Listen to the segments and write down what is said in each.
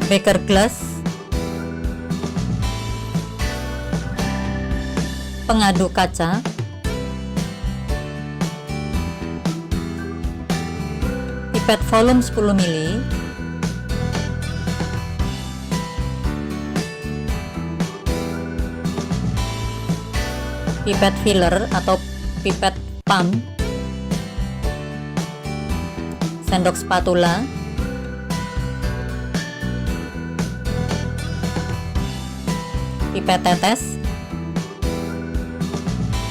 beker glass, pengaduk kaca, pipet volume 10 ml, pipet filler atau pipet pump, sendok spatula, pipet tetes,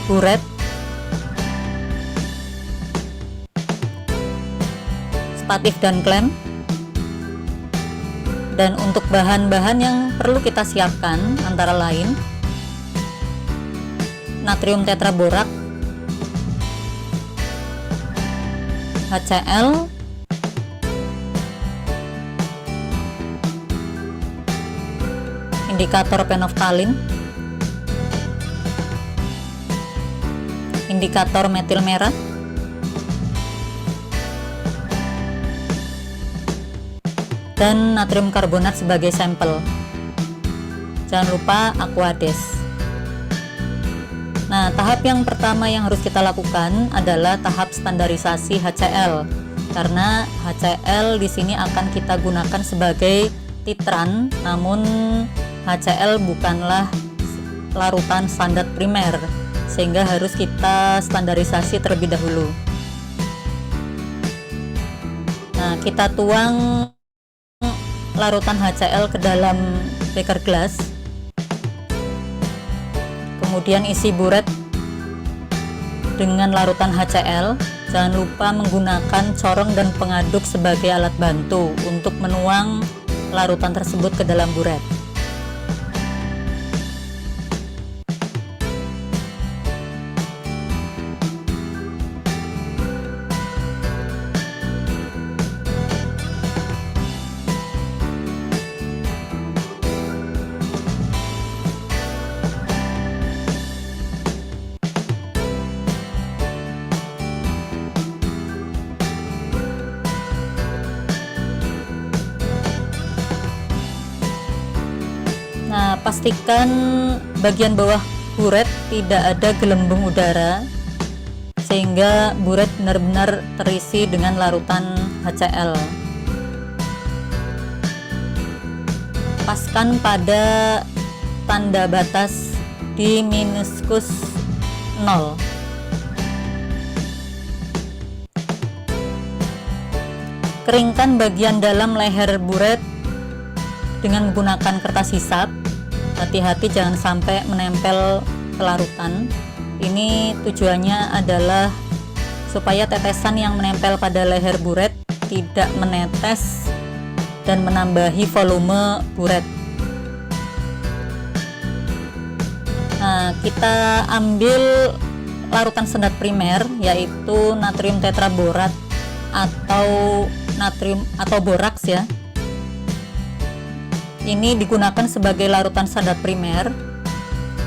buret, spatif dan klem. Dan untuk bahan-bahan yang perlu kita siapkan antara lain natrium tetraborak, HCl, indikator penoftalin, indikator metil merah, dan natrium karbonat sebagai sampel. Jangan lupa Aquades. Nah, tahap yang pertama yang harus kita lakukan adalah tahap standarisasi HCl. Karena HCl di sini akan kita gunakan sebagai titran, namun HCl bukanlah larutan standar primer, sehingga harus kita standarisasi terlebih dahulu. Nah, kita tuang larutan HCl ke dalam beker glass, kemudian isi buret dengan larutan HCl. Jangan lupa menggunakan corong dan pengaduk sebagai alat bantu untuk menuang larutan tersebut ke dalam buret. Nah, pastikan bagian bawah buret tidak ada gelembung udara, sehingga buret benar-benar terisi dengan larutan HCl. Paskan pada tanda batas di minuskus 0. Keringkan bagian dalam leher buret dengan menggunakan kertas hisap. Hati-hati jangan sampai menempel ke larutan. Ini tujuannya adalah supaya tetesan yang menempel pada leher buret tidak menetes dan menambahi volume buret. Nah, kita ambil larutan standar primer, yaitu natrium tetraborat atau natrium atau boraks ya. Ini digunakan sebagai larutan standar primer.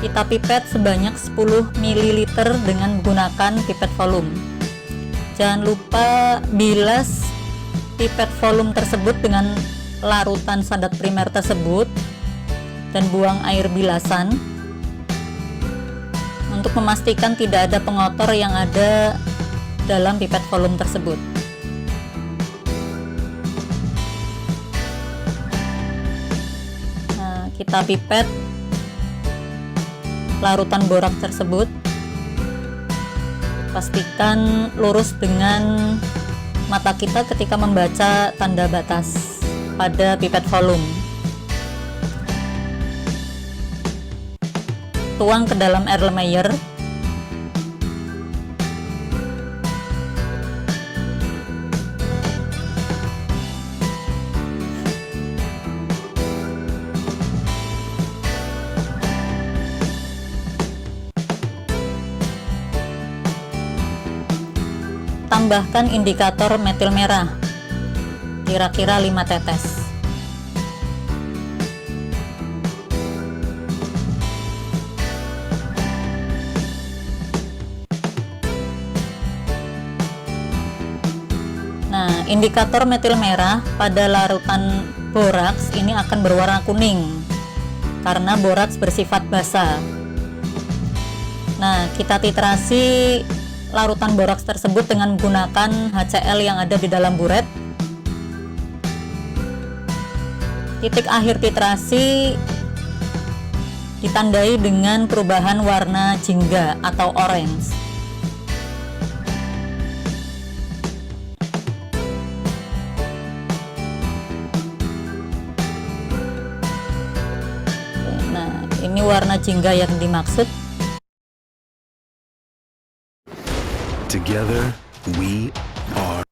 Kita pipet sebanyak 10 ml dengan menggunakan pipet volume. Jangan lupa bilas pipet volume tersebut dengan larutan standar primer tersebut dan buang air bilasan untuk memastikan tidak ada pengotor yang ada dalam pipet volume tersebut. Kita pipet larutan borak tersebut, pastikan lurus dengan mata kita ketika membaca tanda batas pada pipet volume. Tuang ke dalam Erlenmeyer. Tambahkan indikator metil merah, kira-kira 5 tetes. Nah, indikator metil merah pada larutan boraks ini akan berwarna kuning karena boraks bersifat basa. Nah, kita titrasi larutan boraks tersebut dengan menggunakan HCl yang ada di dalam buret. Titik akhir titrasi ditandai dengan perubahan warna jingga atau orange. Nah, ini warna jingga yang dimaksud. Together we are.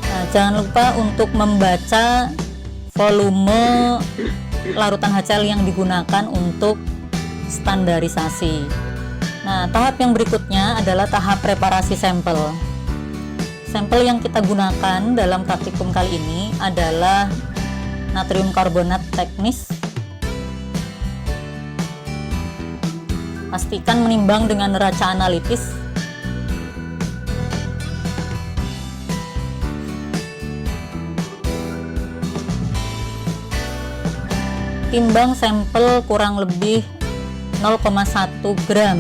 Nah, jangan lupa untuk membaca volume larutan HCl yang digunakan untuk standarisasi. Nah, tahap yang berikutnya adalah tahap preparasi sampel. Sampel yang kita gunakan dalam praktikum kali ini adalah natrium karbonat teknis. Pastikan menimbang dengan neraca analitis. Timbang sampel kurang lebih 0,1 gram.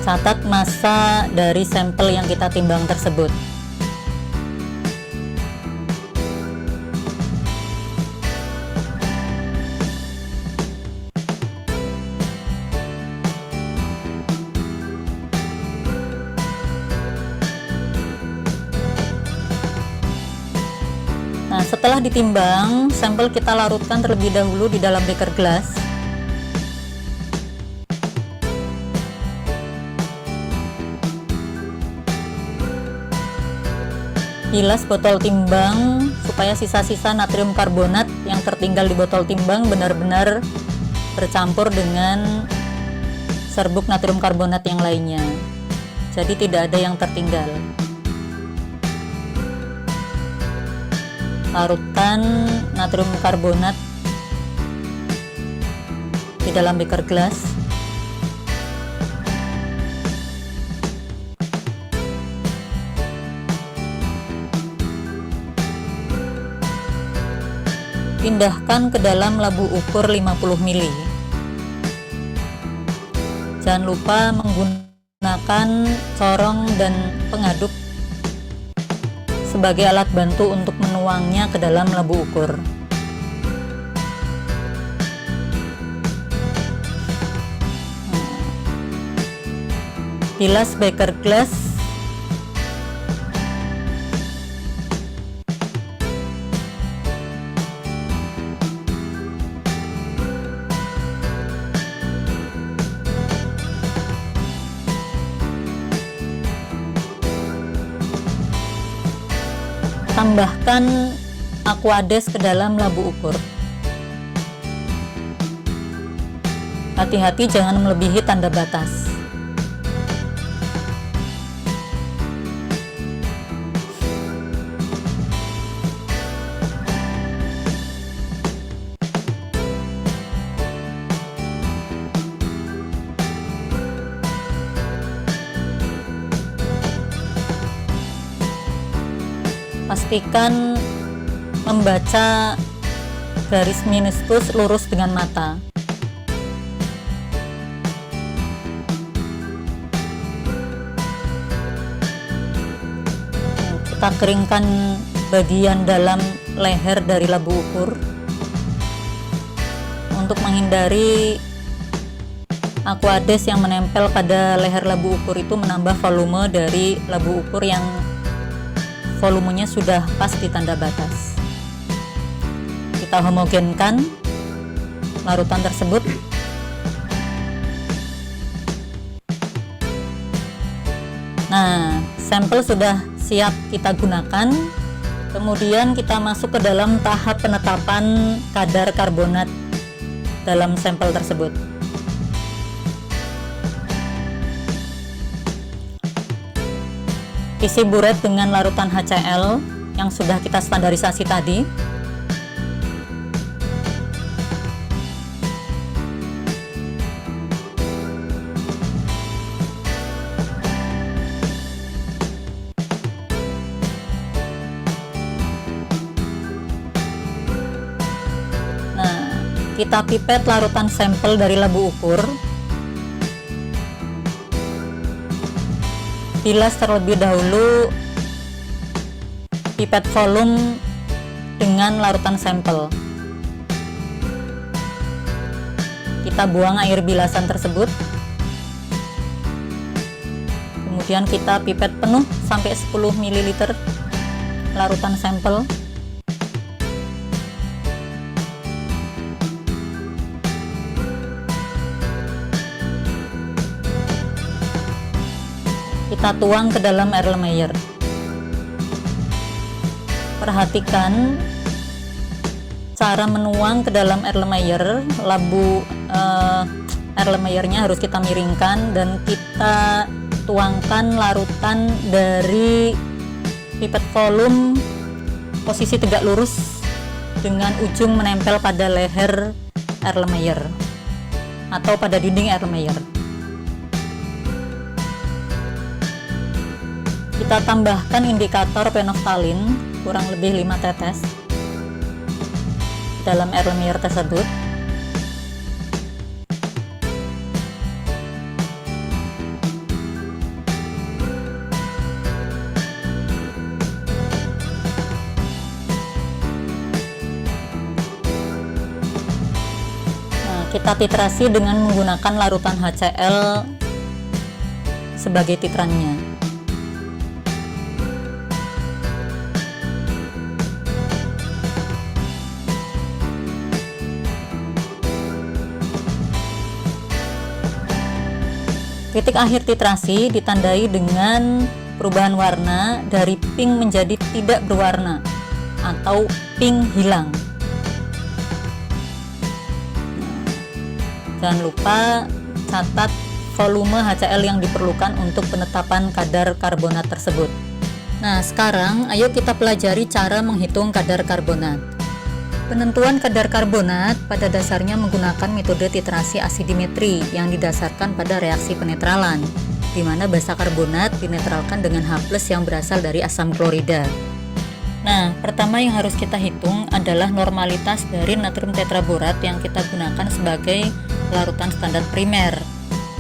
Catat massa dari sampel yang kita timbang tersebut. Nah, setelah ditimbang, sampel kita larutkan terlebih dahulu di dalam beker gelas. Bilas botol timbang supaya sisa-sisa natrium karbonat yang tertinggal di botol timbang benar-benar bercampur dengan serbuk natrium karbonat yang lainnya. Jadi tidak ada yang tertinggal. Larutkan natrium karbonat di dalam beker gelas. Pindahkan ke dalam labu ukur 50 ml. Jangan lupa menggunakan corong dan pengaduk sebagai alat bantu untuk menuangnya ke dalam labu ukur. Bilas beker gelas. Tambahkan aquades ke dalam labu ukur. Hati-hati jangan melebihi tanda batas. Pastikan membaca garis minuskus lurus dengan mata. Kita keringkan bagian dalam leher dari labu ukur untuk menghindari Aquades yang menempel pada leher labu ukur itu menambah volume dari labu ukur yang volumenya sudah pas di tanda batas. Kita homogenkan larutan tersebut. Nah, sampel sudah siap kita gunakan. Kemudian kita masuk ke dalam tahap penetapan kadar karbonat dalam sampel tersebut. Isi buret dengan larutan HCl yang sudah kita standarisasi tadi. Kita pipet larutan sampel dari labu ukur. Bilas terlebih dahulu pipet volume dengan larutan sampel. Kita buang air bilasan tersebut. Kemudian kita pipet penuh sampai 10 ml larutan sampel. Kita tuang ke dalam Erlenmeyer. Perhatikan cara menuang ke dalam Erlenmeyer. Labu Erlenmeyernya harus kita miringkan dan kita tuangkan larutan dari pipet volume posisi tegak lurus dengan ujung menempel pada leher Erlenmeyer atau pada dinding Erlenmeyer. Kita tambahkan indikator penoftalin kurang lebih 5 tetes dalam Erlenmeyer tersebut. Nah, kita titrasi dengan menggunakan larutan HCl sebagai titrannya. Titik akhir titrasi ditandai dengan perubahan warna dari pink menjadi tidak berwarna atau pink hilang. Jangan lupa catat volume HCl yang diperlukan untuk penetapan kadar karbonat tersebut. Nah, sekarang ayo kita pelajari cara menghitung kadar karbonat. Penentuan kadar karbonat pada dasarnya menggunakan metode titrasi asidimetri yang didasarkan pada reaksi penetralan, di mana basa karbonat dinetralkan dengan H+ yang berasal dari asam klorida. Nah, pertama yang harus kita hitung adalah normalitas dari natrium tetraborat yang kita gunakan sebagai larutan standar primer.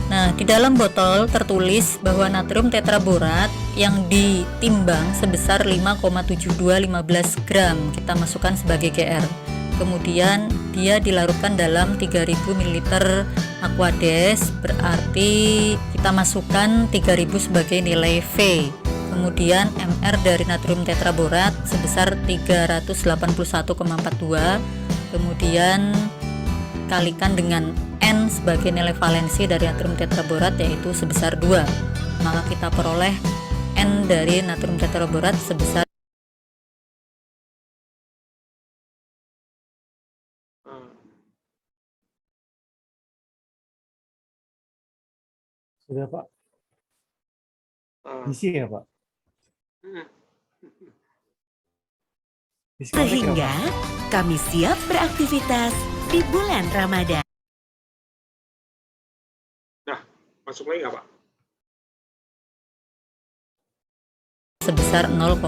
Nah, di dalam botol tertulis bahwa natrium tetraborat yang ditimbang sebesar 5,7215 gram kita masukkan sebagai GR. Kemudian dia dilarutkan dalam 3000 ml Aquades, berarti kita masukkan 3000 sebagai nilai V. Kemudian MR dari natrium tetraborat sebesar 381,42. Kemudian kalikan dengan N sebagai nilai valensi dari natrium tetraborat yaitu sebesar 2. Maka kita peroleh N dari natrium tetraborat sebesar Sudah Pak? Isi ya Pak? Diskotik ya, Sehingga Pak? kami siap beraktivitas di bulan Ramadan. Nah, masuk lagi nggak Pak? sebesar 0,01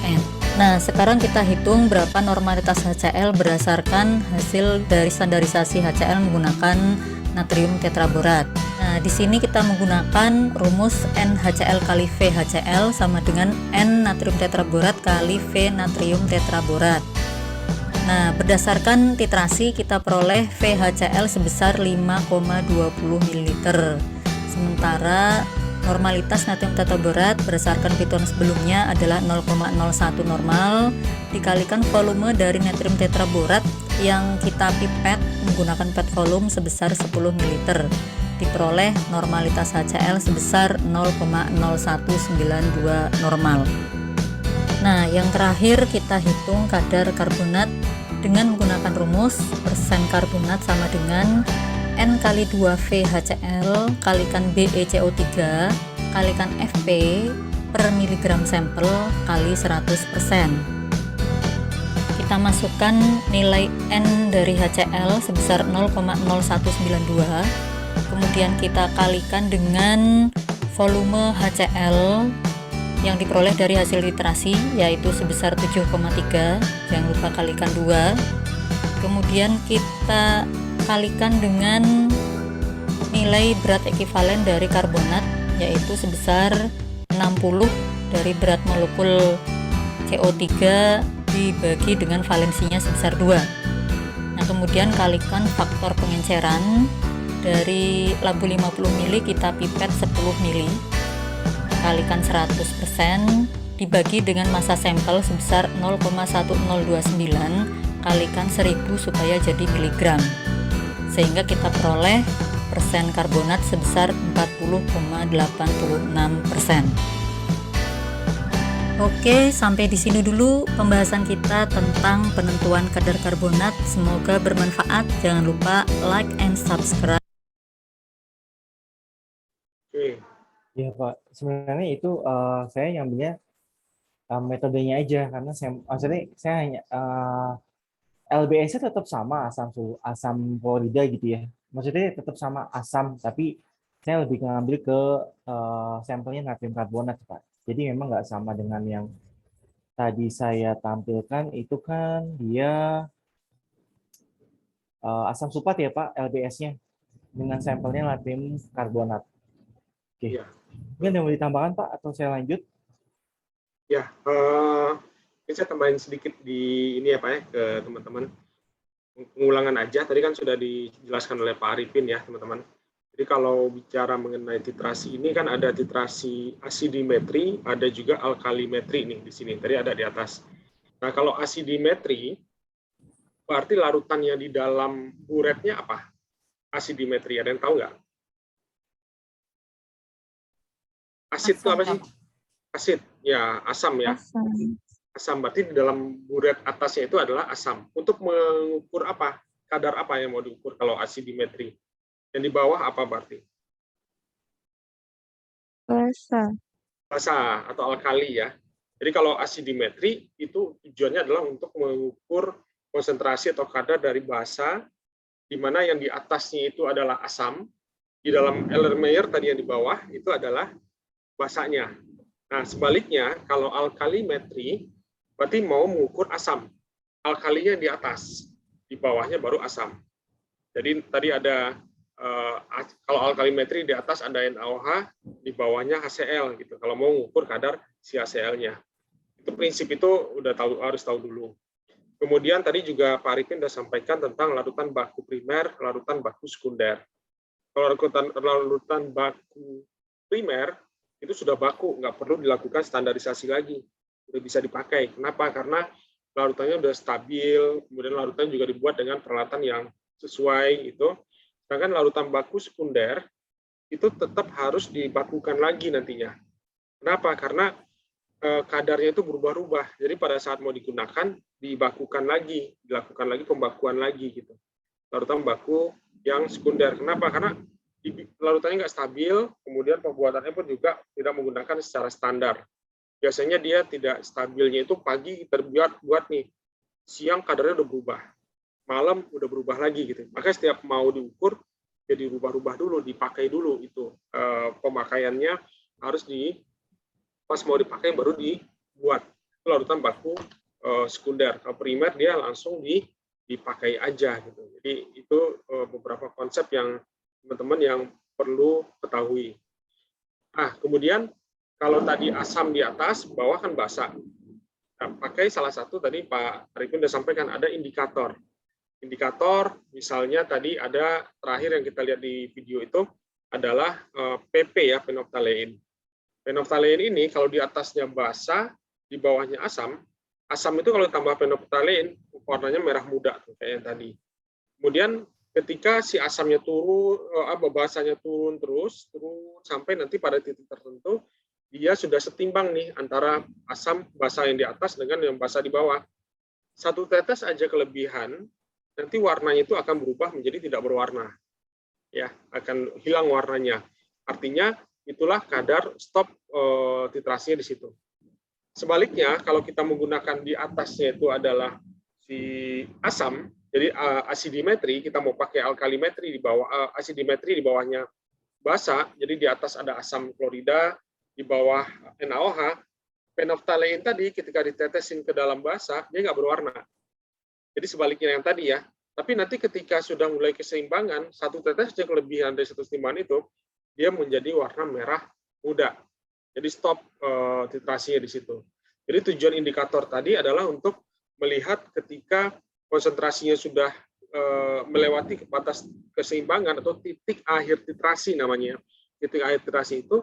N. Nah, sekarang kita hitung berapa normalitas HCl berdasarkan hasil dari standarisasi HCl menggunakan natrium tetraborat. Nah, di sini kita menggunakan rumus NaHCl kali VHCl sama dengan N natrium tetraborat kali V natrium tetraborat. Nah, berdasarkan titrasi kita peroleh VHCl sebesar 5,20 ml. Sementara normalitas natrium tetaborat berdasarkan pituan sebelumnya adalah 0,01 normal dikalikan volume dari natrium tetraborat yang kita pipet menggunakan pet volume sebesar 10 ml. Diperoleh normalitas HCl sebesar 0,0192 normal. Nah, yang terakhir kita hitung kadar karbonat dengan menggunakan rumus persen karbonat sama dengan N kali 2V HCl kalikan BeCO3 kalikan Fp per miligram sampel kali 100%. Kita masukkan nilai N dari HCl sebesar 0,0192, kemudian kita kalikan dengan volume HCl yang diperoleh dari hasil literasi yaitu sebesar 7,3, jangan lupa kalikan 2. Kemudian kita kalikan dengan nilai berat ekivalen dari karbonat yaitu sebesar 60 dari berat molekul CO3 dibagi dengan valensinya sebesar 2. Nah, kemudian kalikan faktor pengenceran dari labu 50 ml kita pipet 10 ml kalikan 100% dibagi dengan massa sampel sebesar 0,1029 kalikan 1000 supaya jadi miligram, sehingga kita peroleh persen karbonat sebesar 40,86%. Oke, sampai di sini dulu pembahasan kita tentang penentuan kadar karbonat. Semoga bermanfaat. Jangan lupa like and subscribe. Oke. Ya Pak, sebenarnya itu saya ngambilnya metodenya aja karena maksudnya saya hanya LBS-nya tetap sama asam klorida gitu ya. Maksudnya tetap sama asam, tapi saya lebih ngambil ke sampelnya natrium karbonat Pak. Jadi memang nggak sama dengan yang tadi saya tampilkan itu kan dia asam sulfat ya Pak LBS-nya dengan sampelnya natrium karbonat. Oke. Ya. Mungkin ada yang mau ditambahkan Pak atau saya lanjut? Ya, ini saya tambahin sedikit di ini ya Pak ya ke teman-teman. Pengulangan aja, tadi kan sudah dijelaskan oleh Pak Arifin ya teman-teman. Jadi kalau bicara mengenai titrasi ini kan ada titrasi asidimetri, ada juga alkalimetri nih di sini. Tadi ada di atas. Nah kalau asidimetri, berarti larutannya di dalam uretnya apa? Asidimetri, ada yang tahu nggak? Asid itu apa sih? Asid, ya asam ya. Asam berarti di dalam buret atasnya itu adalah asam. Untuk mengukur apa? Kadar apa yang mau diukur kalau asidimetri? Yang di bawah apa berarti? Basa atau alkali ya. Jadi kalau asidimetri itu tujuannya adalah untuk mengukur konsentrasi atau kadar dari basa, di mana yang di atasnya itu adalah asam, di dalam Erlenmeyer tadi yang di bawah itu adalah basanya. Nah, sebaliknya kalau alkalimetri berarti mau mengukur asam. Alkalinya di atas, di bawahnya baru asam. Jadi tadi ada kalau alkalimetri di atas ada NaOH, di bawahnya HCl gitu. Kalau mau mengukur kadar si HCl-nya. Itu prinsip itu udah harus tahu dulu. Kemudian tadi juga Pak Arifin sudah sampaikan tentang larutan baku primer, larutan baku sekunder. Kalau larutan baku primer itu sudah baku, nggak perlu dilakukan standarisasi lagi, udah bisa dipakai. Kenapa? Karena larutannya udah stabil, kemudian larutan juga dibuat dengan peralatan yang sesuai itu. Sedangkan larutan baku sekunder itu tetap harus dibakukan lagi nantinya. Kenapa? Karena kadarnya itu berubah-ubah. Jadi pada saat mau digunakan dibakukan lagi, dilakukan lagi pembakuan lagi gitu. Larutan baku yang sekunder. Kenapa? Karena larutannya nggak stabil, kemudian pembuatannya pun juga tidak menggunakan secara standar. Biasanya dia tidak stabilnya itu pagi terbuat nih, siang kadarnya udah berubah, malam udah berubah lagi gitu. Maka setiap mau diukur, jadi rubah-rubah dulu, dipakai dulu itu pemakaiannya harus pas mau dipakai baru dibuat. Itu larutan baku sekunder. Kalau primer dia langsung dipakai aja gitu. Jadi itu beberapa konsep yang teman-teman yang perlu ketahui. Nah, kemudian kalau tadi asam di atas, bawah kan basa. Nah, pakai salah satu tadi Pak Arifin sudah sampaikan ada indikator. Indikator misalnya tadi ada terakhir yang kita lihat di video itu adalah PP ya, phenolphthalein. Phenolphthalein ini kalau di atasnya basa, di bawahnya asam, asam itu kalau tambah phenolphthalein warnanya merah muda kayak yang tadi. Kemudian ketika si asamnya turun, basanya turun terus sampai nanti pada titik tertentu dia sudah setimbang nih antara asam basa yang di atas dengan yang basa di bawah. Satu tetes aja kelebihan, nanti warnanya itu akan berubah menjadi tidak berwarna. Ya, akan hilang warnanya. Artinya itulah kadar stop titrasinya di situ. Sebaliknya, kalau kita menggunakan di atasnya itu adalah si asam, jadi asidimetri, kita mau pakai alkalimetri di bawah, asidimetri di bawahnya basa, jadi di atas ada asam klorida, di bawah NaOH, phenolphthalein tadi ketika ditetesin ke dalam basa, dia nggak berwarna. Jadi sebaliknya yang tadi ya. Tapi nanti ketika sudah mulai keseimbangan, satu tetes yang kelebihan dari satu timbangan itu, dia menjadi warna merah muda. Jadi stop titrasinya di situ. Jadi tujuan indikator tadi adalah untuk melihat ketika konsentrasinya sudah melewati batas keseimbangan atau titik akhir titrasi namanya. Titik akhir titrasi itu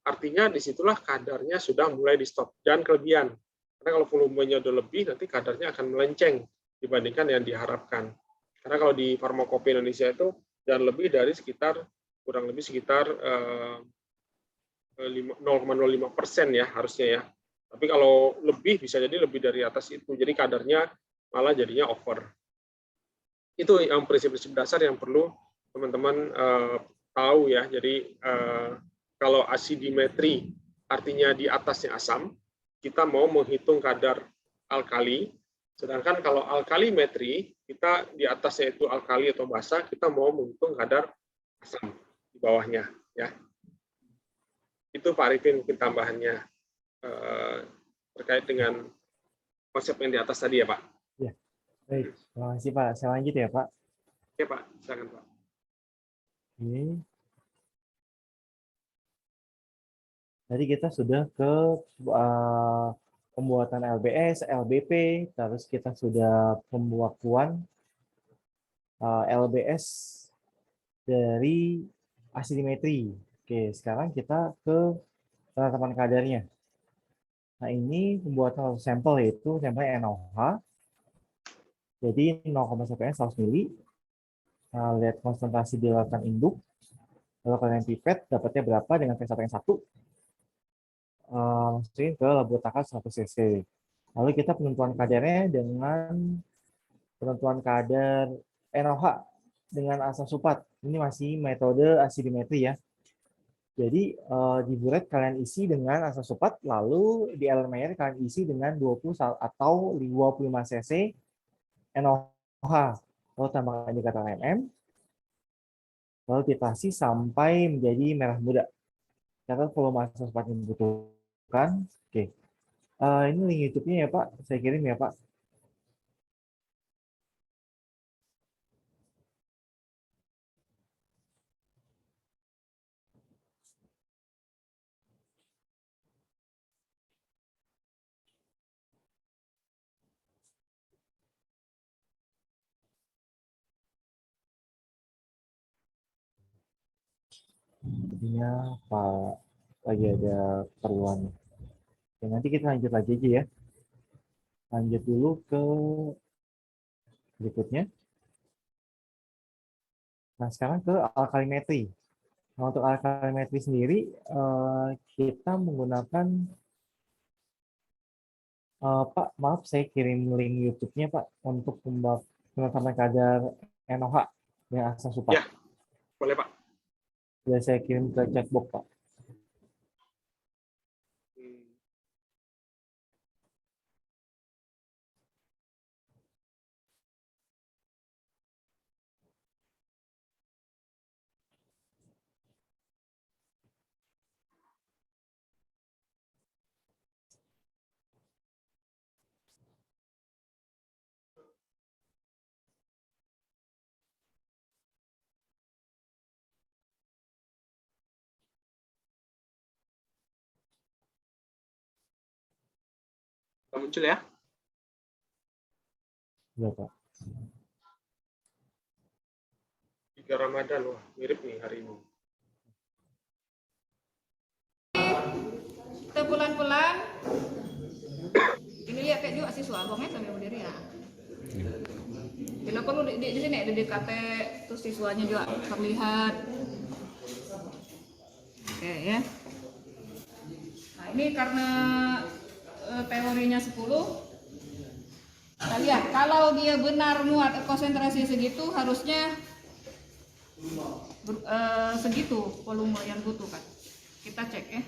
artinya disitulah kadarnya sudah mulai di stop. Jangan kelebihan. Karena kalau volumenya udah lebih, nanti kadarnya akan melenceng dibandingkan yang diharapkan. Karena kalau di farmakope Indonesia itu jangan lebih dari kurang lebih sekitar 0,05% ya harusnya ya. Tapi kalau lebih bisa jadi lebih dari atas itu. Jadi kadarnya malah jadinya over. Itu yang prinsip-prinsip dasar yang perlu teman-teman tahu ya. Jadi kalau asidimetri artinya di atasnya asam, kita mau menghitung kadar alkali. Sedangkan kalau alkalimetri, kita di atasnya itu alkali atau basa, kita mau menghitung kadar asam di bawahnya ya. Itu Pak Arifin mungkin tambahannya terkait dengan konsep yang di atas tadi ya Pak. Ya, baik. Terima kasih Pak. Saya lanjut ya Pak. Oke Pak, silakan Pak. Oke. Tadi kita sudah ke pembuatan LBS, LBP, terus kita sudah pembuatan LBS dari asidimetri. Oke, sekarang kita ke penetapan kadarnya. Nah, ini pembuatan sampel yaitu sampel NaOH. Jadi 0,1 100 mili. Nah, lihat konsentrasi di lautan induk. Lalu kalian pipet dapatnya berapa dengan P1 yang 1. Masukin ke label takar 100 cc. Lalu kita penentuan kadarnya dengan penentuan kadar NaOH dengan asam sulfat. Ini masih metode asidimetri ya. Jadi di buret kalian isi dengan asam sulfat, lalu di elemen kalian isi dengan 20 atau 25 cc NaOH. Lalu tambahkan indikator mm, lalu titrasi sampai menjadi merah muda. Catat volume asam sulfat yang dibutuhkan. Oke. Ini link YouTube-nya ya Pak, saya kirim ya Pak. Jadinya Pak lagi ada keperluan. Oke, nanti kita lanjut lagi aja ya. Lanjut dulu ke berikutnya. Nah, sekarang ke alkalimetri. Nah, untuk alkalimetri sendiri, kita menggunakan, Pak, maaf saya kirim link YouTube-nya, Pak, untuk penetapan kadar NaOH yang asam sulfat. Ya, boleh Pak. Sudah saya kirim ke chatbox, Pak. muncul ya. Ya, Pak. 3 Ramadan, wah mirip nih hari ini. Kita pelan-pelan. Ini lihat kayak juga siswa, abangnya sambil berdiri ya. Bila perlu di sini ada DKT, terus siswanya juga terlihat. Oke ya. Nah ini karena teorinya 10. Kita lihat kalau dia benar muat konsentrasi segitu harusnya segitu volume yang butuhkan. Kita cek ya.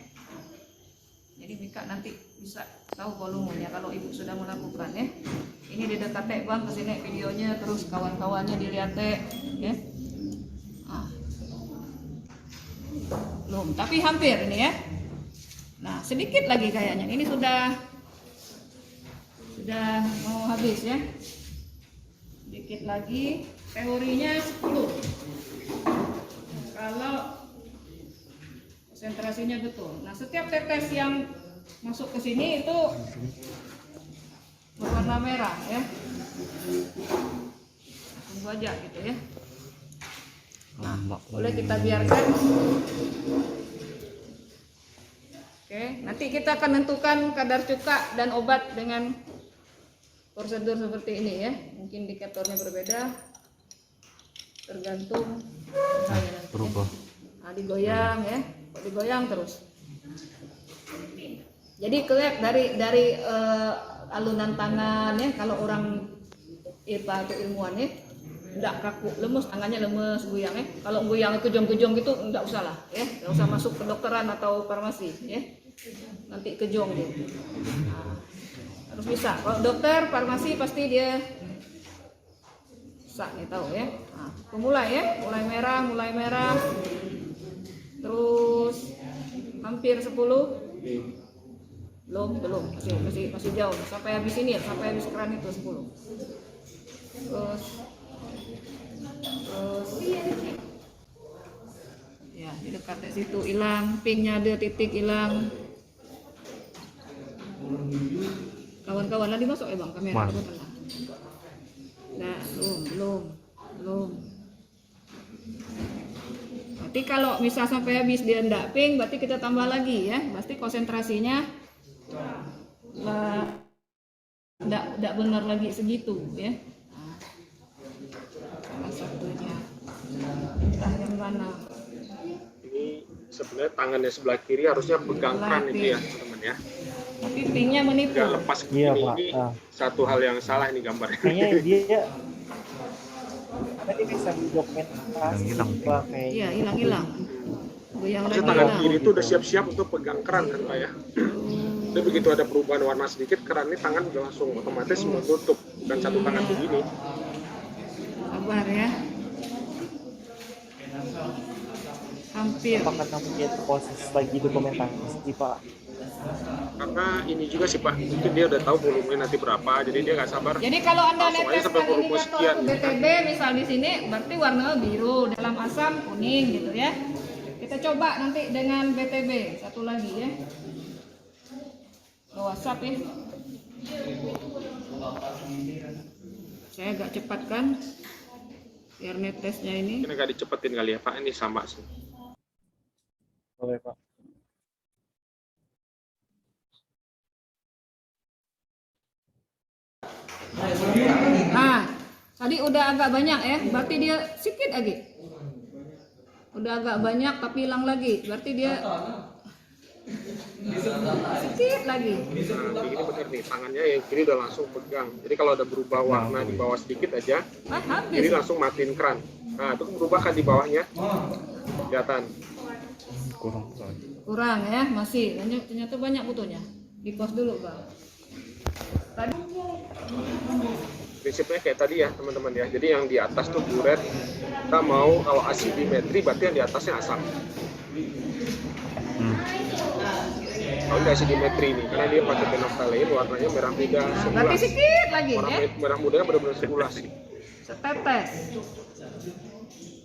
Jadi Mika nanti bisa tahu volumenya kalau ibu sudah melakukan ya. Ini di dekat bang kesini videonya terus kawan-kawannya dilihat ya. Nah. Belum, tapi hampir ini ya. Nah sedikit lagi kayaknya. Ini sudah mau habis ya. Sedikit lagi. Teorinya 10. Kalau konsentrasinya betul. Nah, setiap tetes yang masuk ke sini itu berwarna merah ya. Tunggu aja gitu ya. Nah, boleh kita biarkan. Oke, nanti kita akan menentukan kadar cuka dan obat dengan prosedur seperti ini ya. Mungkin indikatornya berbeda. Tergantung berubah. Nah, digoyang ya. Digoyang terus. Jadi kelihatan dari alunan tangan ya, kalau orang IPA atau ilmuwan ya, enggak kaku, lemes, tangannya lemes, goyang ya. Kalau goyang kejong-kejong gitu enggak usah lah ya, enggak usah masuk kedokteran atau farmasi ya. Nanti kejong gitu. Nah, harus bisa. Kalau dokter, farmasi pasti dia bisa nih tahu ya. Nah, pemulai ya, mulai merah. Terus hampir 10. Belum, masih jauh. Sampai habis ini ya, sampai habis keran itu 10. Terus ya, di dekat situ hilang, pinknya ada titik hilang. Kawan-kawan lagi masuk ya Bang kamera. Nah, belum. Berarti kalau misal sampai habis dia enggak pink, berarti kita tambah lagi ya. Pasti konsentrasinya enggak benar lagi segitu ya. Nah, salah satunya. Entah yang mana. Ini sebenarnya tangannya sebelah kiri harusnya pegang keran itu ya teman-teman ya. Tapi pinknya menipu. Nggak lepas ke Iya, ini. Pak. Ini satu hal yang salah ini gambarnya. Kayaknya dia tadi bisa dokumentasi kayak Iya, hilang. Goyang lagi Harusnya tangan hilang. kiri itu udah siap-siap untuk pegang keran kan Pak ya. Tapi begitu ada perubahan warna sedikit, keran ini tangan udah langsung otomatis menutup. Bukan satu tangan begini. Sabar ya. Hampir. apakah kamu lihat posisi lagi dokumentasi Pak? Karena ini juga sih Pak, mungkin dia udah tahu volumenya nanti berapa, jadi dia nggak sabar. Jadi kalau Anda Langsung aja neteskan sampai volume indikator sekian. BTB misal di sini berarti warna biru, dalam asam kuning gitu ya. Kita coba nanti dengan BTB satu lagi ya. Ke WhatsApp ya. Saya agak cepat kan biar netesnya ini. Ini nggak dicepetin kali ya Pak, ini sama sih. Boleh Pak. Nah, tadi udah agak banyak ya, berarti dia sedikit lagi. Udah agak banyak tapi hilang lagi, berarti dia sedikit lagi. Nah, ini benar nih, tangannya yang kiri udah langsung pegang. Jadi kalau ada berubah warna di bawah sedikit aja, Habis. jadi langsung matiin keran. Nah, itu berubah kan di bawahnya, kelihatan. Kurang ya, masih. Ternyata banyak butuhnya. Di pause dulu Bang. Tadi Prinsipnya kayak tadi ya teman-teman ya. Jadi yang di atas tuh buret. Kita mau kalau asimetri berarti yang di atasnya asam. Kalau di asimetri ini, karena dia pakai phenolphthalein warnanya merah muda berarti 11. sedikit lagi Warna ya. merah mudanya benar-benar 11. Setetes.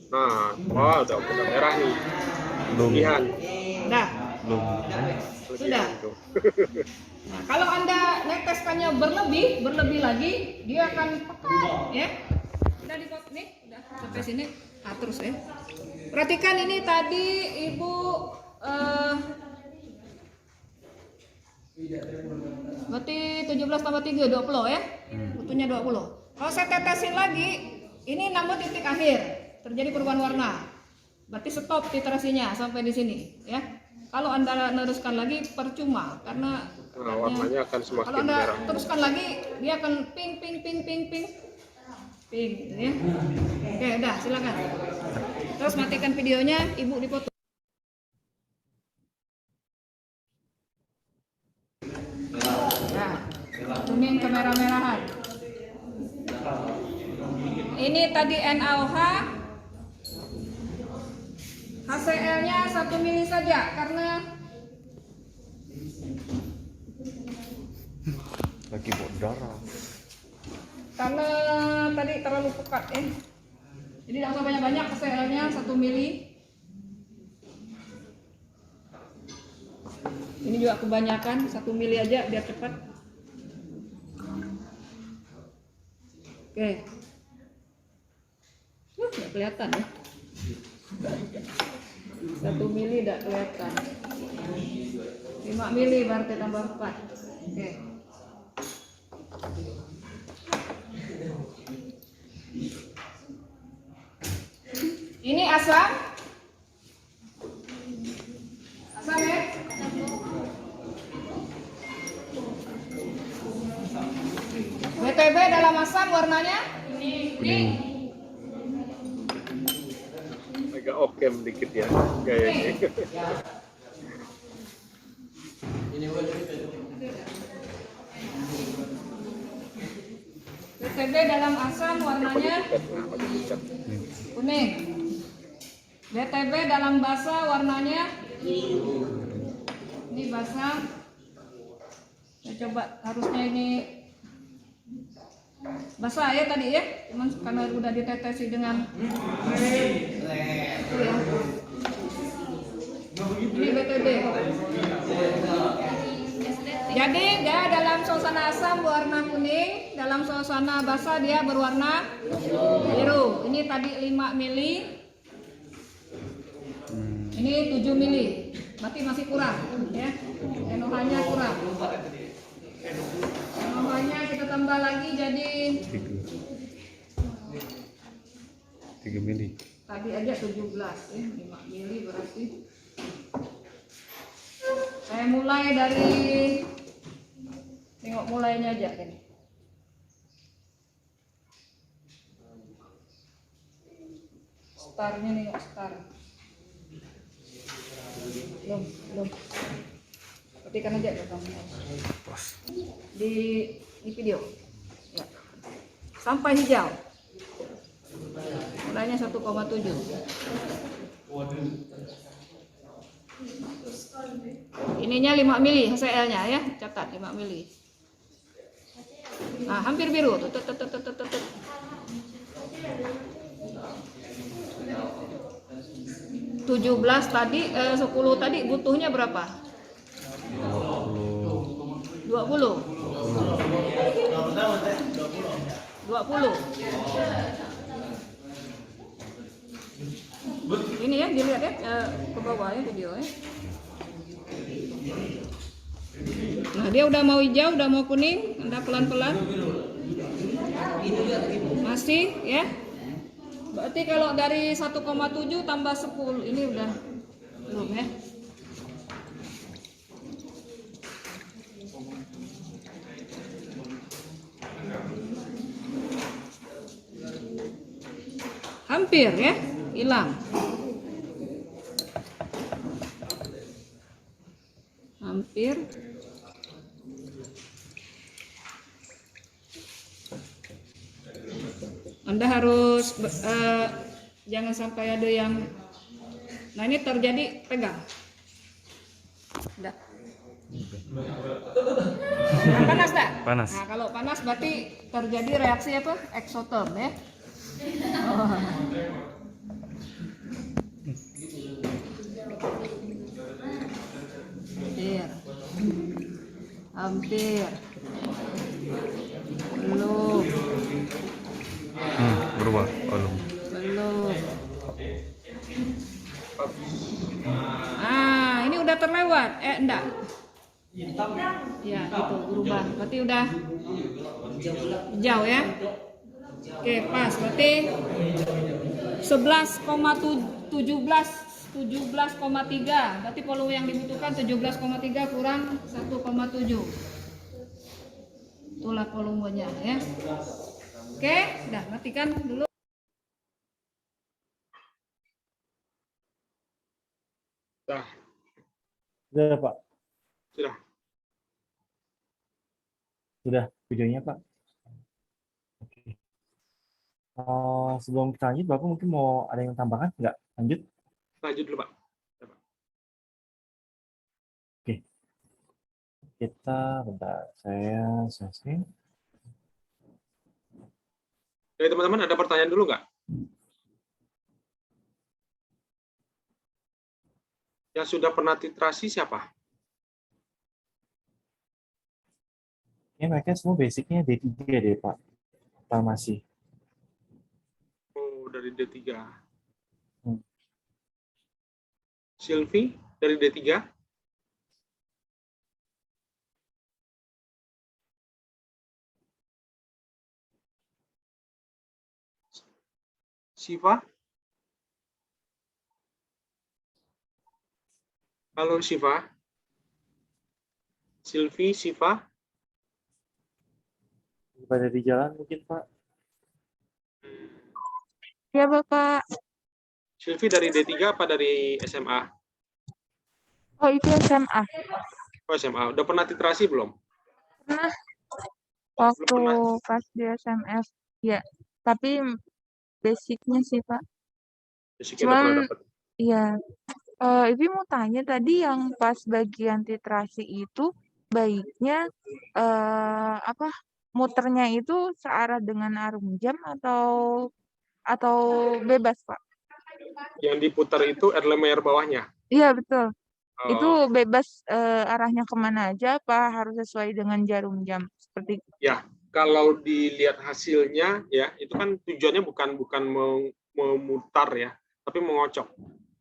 Nah, wah udah merah nih. Lihat. Dah. Sudah. Nah, kalau Anda neteskan ditekannya berlebih lagi, dia akan pekat, ya. Udah dipotong nih, udah sampai sini. Nah, terus ya. Perhatikan ini tadi Ibu berarti 17 tambah 3 20 ya. Butuhnya 20. Kalau saya tetesin lagi, ini namun titik akhir, terjadi perubahan warna. Berarti stop titrasinya sampai di sini, ya. Kalau Anda meneruskan lagi percuma karena warnanya akan kalau semakin Anda merah. teruskan lagi dia akan pink gitu ya. Oke, udah silakan. Terus matikan videonya, Ibu dipoto. Nah, kuning kemerah-merahan. Ini tadi NaOH, HCl-nya 1 mili saja karena Lagi bawa darah. tadi terlalu pekat ya. Jadi tidak usah banyak-banyak, HCl-nya 1 mili. Ini juga kebanyakan, 1 mili aja biar cepat. Oke. Nggak kelihatan ya. 1 mili tidak kelihatan. 5 mili berarti tambah 4. Oke. Ini asam. Asam ya. BTB dalam asam warnanya kuning. Agak okem dikit ya gayanya. BTB dalam asam warnanya kuning. BTB dalam basa warnanya ini basa. Saya coba, harusnya ini basah ya tadi ya, cuman karena udah ditetesi dengan itu ya. Ini BTB. Jadi dia dalam suasana asam berwarna kuning, dalam suasana basah dia berwarna biru. Ini tadi 5 mili, ini 7 mili, berarti masih kurang ya. NaOH-nya kurang. NaOH-nya kita tambah lagi jadi 3 mili. tadi aja 17 ya, 5 mili berarti. Saya mulai dari tengok mulainya aja kan. Startnya nih, start. Belum. Petikan aja ya kamu. Di video. Ya. Sampai hijau. Mulainya 1,7. Ininya 5 mili HCl-nya ya, catat 5 mili. Nah, hampir biru. Tut. 17 tadi, 10 tadi butuhnya berapa? 20. Ini ya, dilihat ya, ke bawah ya videonya. Nah, dia udah mau hijau, udah mau kuning, Anda pelan-pelan. Masih ya. Berarti kalau dari 1,7 tambah 10, ini udah belum ya. Hampir ya, hilang. Hampir. Anda harus jangan sampai ada yang, nah ini terjadi, pegang. Udah. Nah, panas tak? Panas. Nah, kalau panas berarti terjadi reaksi apa? Eksoterm ya. Oh. Hampir. Belum. Berubah. Belum. Belum. Ah, ini udah terlewat. Enggak. Ya, itu berubah. Berarti udah jauh ya. Oke, pas. Berarti 17,3. Berarti volume yang dibutuhkan 17,3 kurang 1,7. Itulah volumenya ya. Oke, udah matikan dulu. Dah, Sudah, Pak. sudah. Sudah videonya, Pak. Oke. Sebelum kita lanjut, Bapak mungkin mau ada yang tambahkan? Nggak? Lanjut? Lanjut dulu, Pak. Kita, bentar. Saya selesai. Dari teman-teman ada pertanyaan dulu nggak? Yang sudah pernah titrasi siapa? Ya, mereka semua basicnya D3 deh, Pak. Farmasi. Oh, dari D3. Hmm. Sylvie dari D3. Siva? Halo Siva. Sylvie, Siva. Pada di jalan mungkin, Pak. Ya, Bapak. Sylvie dari D3 apa dari SMA? Oh, itu SMA. Oh, SMA. Udah pernah titrasi belum? Pernah waktu pernah. pas di SMS. Ya, tapi basicnya sih, Pak. Basicnya udah pernah Cuman, dapat. iya. Ibu mau tanya tadi yang pas bagian titrasi itu baiknya apa muternya itu searah dengan arum jam atau bebas, Pak? Yang diputar itu Erlenmeyer bawahnya. Iya, betul. Itu Oh, bebas arahnya kemana aja apa harus sesuai dengan jarum jam seperti ya, kalau dilihat hasilnya ya, itu kan tujuannya bukan memutar ya, tapi mengocok.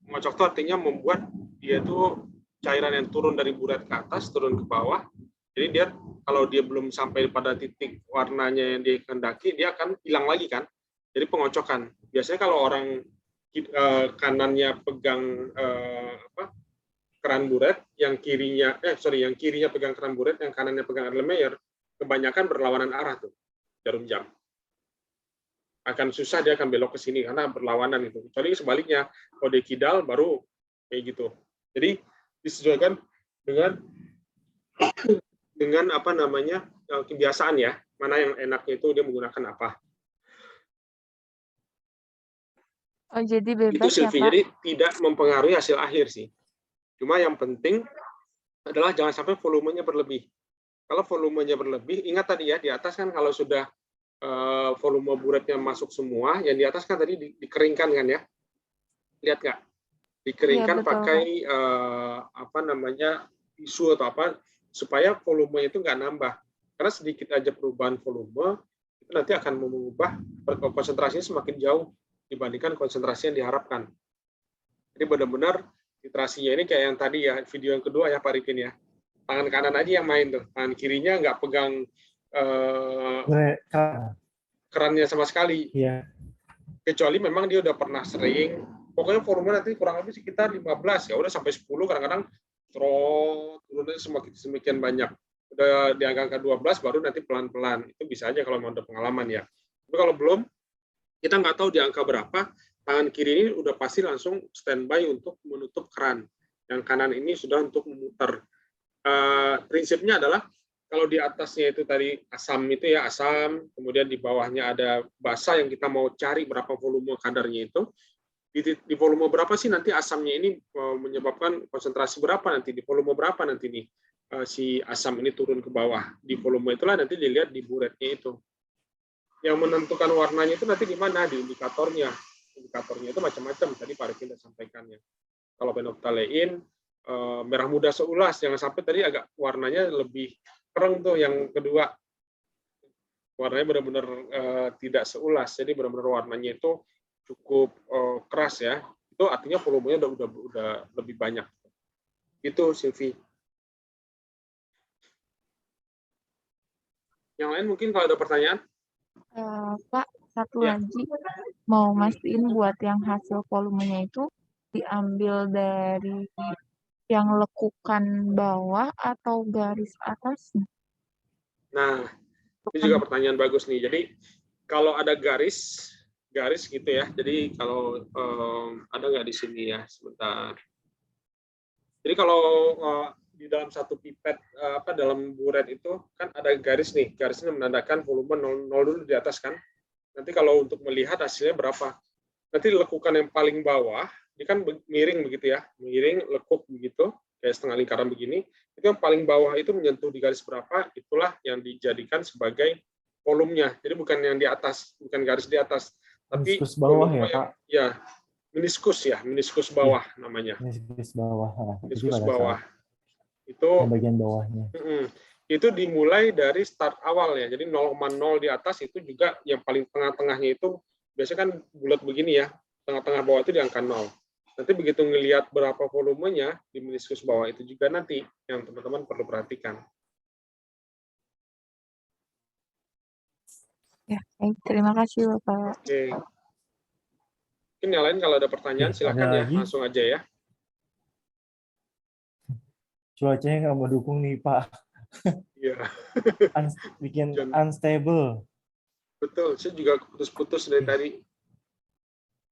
Mengocok itu artinya membuat dia itu cairan yang turun dari buret ke atas, turun ke bawah. Jadi dia kalau dia belum sampai pada titik warnanya yang dia kehendaki, dia akan hilang lagi kan. Jadi pengocokan. Biasanya kalau orang kanannya pegang keran buret, yang kirinya pegang keran buret, yang kanannya pegang Erlenmeyer, kebanyakan berlawanan arah tuh jarum jam. Akan susah dia akan belok ke sini karena berlawanan itu. Kecuali sebaliknya, kalau dia kidal baru kayak gitu. Jadi disesuaikan dengan apa namanya kebiasaan ya, mana yang enaknya itu dia menggunakan apa. Oh, jadi Itu bebas ya, Sylvie. Pak? Jadi tidak mempengaruhi hasil akhir sih. Cuma yang penting adalah jangan sampai volumenya berlebih. Kalau volumenya berlebih, ingat tadi ya, di atas kan kalau sudah volume buretnya masuk semua, yang di atas kan tadi dikeringkan kan ya. Lihat nggak? Dikeringkan Iya, betul, pakai apa namanya tisu atau apa supaya volumenya itu nggak nambah. Karena sedikit aja perubahan volume itu nanti akan mengubah konsentrasinya semakin jauh dibandingkan konsentrasi yang diharapkan. Jadi benar-benar titrasinya ini kayak yang tadi ya, video yang kedua ya Pak Rikin ya. Tangan kanan aja yang main tuh, tangan kirinya nggak pegang kerannya sama sekali. Iya. Kecuali memang dia udah pernah sering, pokoknya volume nanti kurang lebih sekitar 15, ya udah sampai 10, kadang-kadang turunnya semakin banyak. Udah di angka 12 baru nanti pelan-pelan. Itu bisa aja kalau mau ada pengalaman ya. Tapi kalau belum, kita nggak tahu di angka berapa, tangan kiri ini udah pasti langsung standby untuk menutup keran. Yang kanan ini sudah untuk memutar. Prinsipnya adalah kalau di atasnya itu tadi asam itu ya asam, kemudian di bawahnya ada basa yang kita mau cari berapa volume kadarnya itu. Di volume berapa sih nanti asamnya ini menyebabkan konsentrasi berapa nanti, di volume berapa nanti nih si asam ini turun ke bawah. Di volume itulah nanti dilihat di buretnya itu. Yang menentukan warnanya itu nanti di mana? Di indikatornya. Indikatornya itu macam-macam, tadi Pak Arifin sudah sampaikannya. Kalau phenolphthalein, merah muda seulas, jangan sampai tadi agak warnanya lebih kereng tuh yang kedua. warnanya benar-benar tidak seulas, jadi benar-benar warnanya itu cukup keras ya. Itu artinya volumenya udah lebih banyak. Itu Silvi. Yang lain mungkin kalau ada pertanyaan? Pak, satu Ya. lagi mau mastiin buat yang hasil volumenya itu diambil dari yang lekukan bawah atau garis atasnya? Nah, ini juga pertanyaan bagus nih. Jadi kalau ada garis gitu ya. Jadi kalau ada nggak di sini ya, sebentar. Jadi kalau di dalam satu pipet dalam buret itu kan ada garis nih. Garisnya menandakan volume 0 dulu di atas kan. Nanti kalau untuk melihat hasilnya berapa. Nanti lekukan yang paling bawah, ini kan miring begitu ya. Miring, lekuk begitu, kayak setengah lingkaran begini. Itu yang paling bawah itu menyentuh di garis berapa, itulah yang dijadikan sebagai volumenya. Jadi bukan yang di atas, bukan garis di atas, tapi Meniskus bawah volume ya, yang, Pak? ya, meniskus bawah namanya. Meniskus bawah. Nah, jadi Meniskus pada bawah. saat Itu yang bagian bawahnya. itu dimulai dari start awal ya. Jadi 0,0 di atas itu juga yang paling tengah-tengahnya itu biasanya kan bulat begini ya. Tengah-tengah bawah itu di angka 0. Nanti begitu ngelihat berapa volumenya di meniskus bawah itu juga nanti yang teman-teman perlu perhatikan. Ya, baik. Terima kasih, Bapak. Oke. Mungkin yang lain kalau ada pertanyaan Oke, silakan ada ya, lagi? langsung aja ya. Cuacanya nggak mendukung nih, Pak. Iya. Bikin Hujan. unstable. Betul, saya juga putus-putus dari tadi.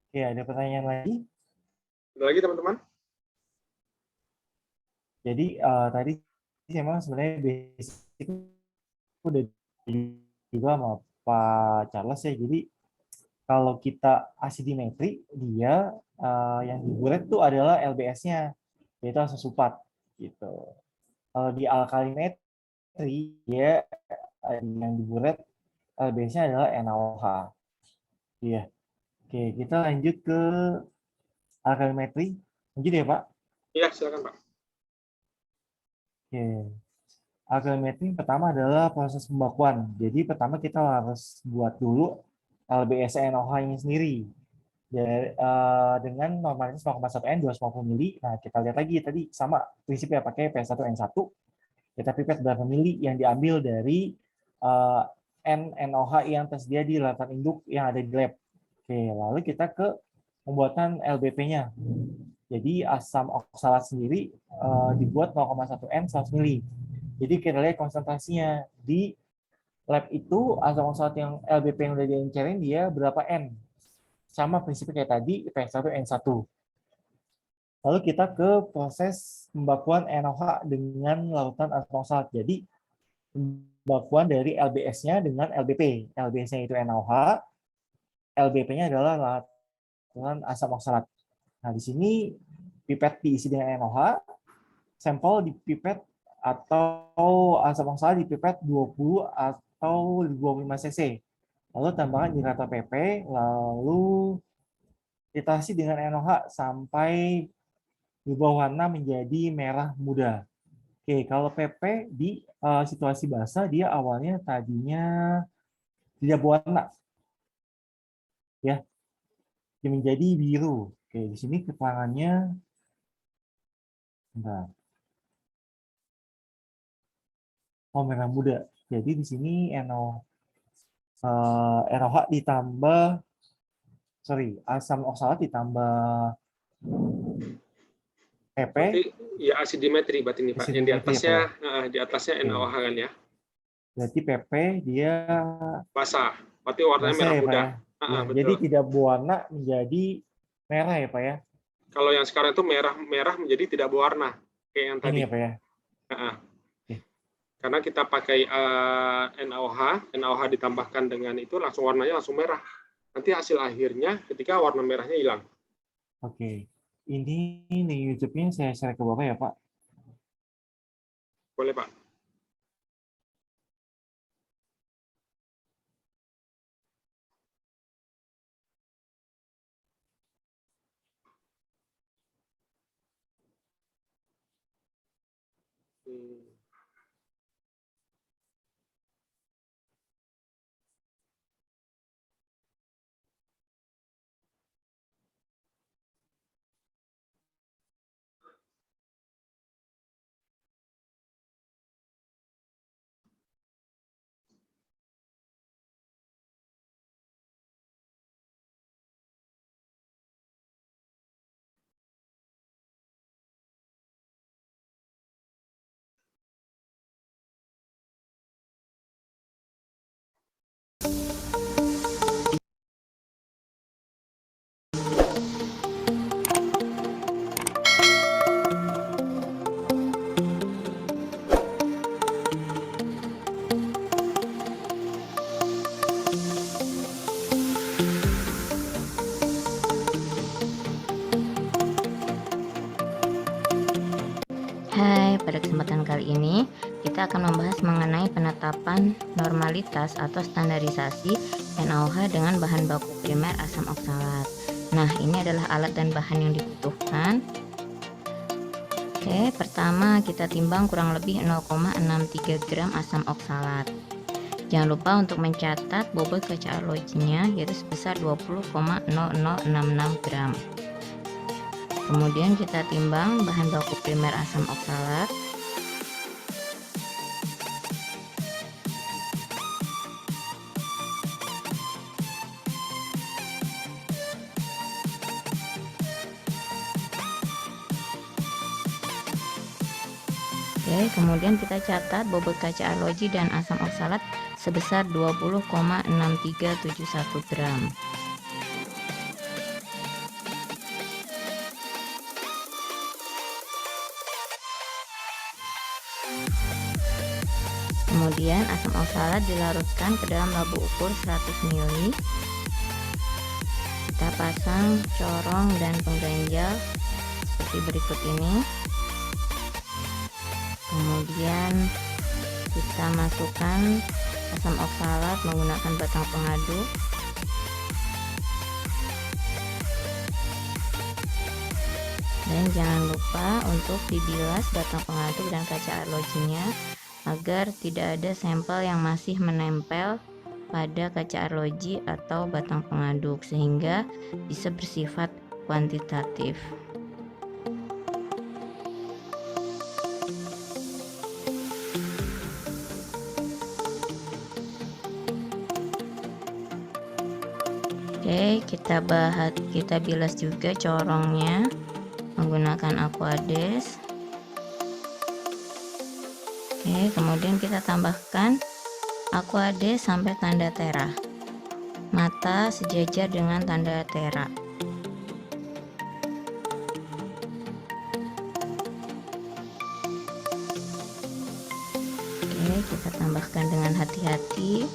Oke, ada pertanyaan lagi? Ada lagi teman-teman? Jadi tadi memang sebenarnya basic udah juga sama Pak Charles ya. Jadi kalau kita asidimetri, dia yang diburet tuh adalah LBS-nya, yaitu asam sulfat gitu. Kalau di alkalimetri, dia yang diburet LBS-nya adalah NaOH. Iya. Oke, kita lanjut ke alkalimetri. Lanjut ya, Pak. Iya, silakan Pak. Oke. Alkalimetri pertama adalah proses pembakuan. Jadi pertama kita harus buat dulu LBS-NaOH ini sendiri. Dengan normalitas 0,1 N 250 mili. Nah, kita lihat lagi tadi sama prinsipnya pakai P1N1. Kita pipet berapa mili yang diambil dari NaOH yang tersedia di larutan induk yang ada di lab. Oke, lalu kita ke pembuatan LBP-nya. Jadi asam oksalat sendiri dibuat 0,1 N 100 mili. Jadi kita lihat konsentrasinya di lab itu asam oksalat yang LBP yang udah diencerin dia berapa N. Sama prinsipnya kayak tadi P1N1. Lalu kita ke proses pembakuan NaOH dengan larutan asam oksalat. Jadi pembakuan dari LBS-nya dengan LBP. LBS-nya itu NaOH, LBP-nya adalah larutan asam oksalat. Nah, di sini pipet diisi dengan NaOH, sampel dipipet atau asam oksalat dipipet 20 atau 25 cc. Lalu tambahkan indikator PP, lalu ditasi dengan NaOH sampai berubah warna menjadi merah muda. Oke, kalau PP di situasi basah dia awalnya tadinya tidak berwarna, ya, dia menjadi biru. Oke, di sini keterangannya, enggak. Oh, merah muda. Jadi di sini NaOH ditambah, asam oksalat ditambah PP. Berarti ya asidimetri berarti ini Pak. Yang di atasnya NaOH kan ya. Berarti PP dia Basah. Berarti warnanya basah merah ya, Pak muda. ya? Ya, Betul. jadi tidak berwarna menjadi merah ya, Pak ya? Kalau yang sekarang itu merah menjadi tidak berwarna kayak yang tadi. Ini ya, Pak ya? Karena kita pakai NaOH ditambahkan dengan itu langsung warnanya langsung merah. Nanti hasil akhirnya ketika warna merahnya hilang. Oke. Ini nih YouTube-nya saya share ke Bapak ya, Pak. Boleh, Pak. mengenai penetapan normalitas atau standarisasi NaOH dengan bahan baku primer asam oksalat. Nah, ini adalah alat dan bahan yang dibutuhkan. Oke, pertama kita timbang kurang lebih 0,63 gram asam oksalat. Jangan lupa untuk mencatat bobot kaca arlojinya, yaitu sebesar 20,0066 gram. Kemudian kita timbang bahan baku primer asam oksalat. Oke, kemudian kita catat bobot kaca arloji dan asam oksalat sebesar 20,6371 gram. Kemudian asam oksalat dilarutkan ke dalam labu ukur 100 ml. Kita pasang corong dan pengganjal seperti berikut ini. Kemudian kita masukkan asam oksalat menggunakan batang pengaduk. Dan jangan lupa untuk dibilas batang pengaduk dan kaca arlojinya agar tidak ada sampel yang masih menempel pada kaca arloji atau batang pengaduk, sehingga bisa bersifat kuantitatif. Oke, kita bilas juga corongnya menggunakan Aquades. Oke, kemudian kita tambahkan Aquades sampai tanda tera. Mata sejajar dengan tanda tera. Oke, kita tambahkan dengan hati-hati.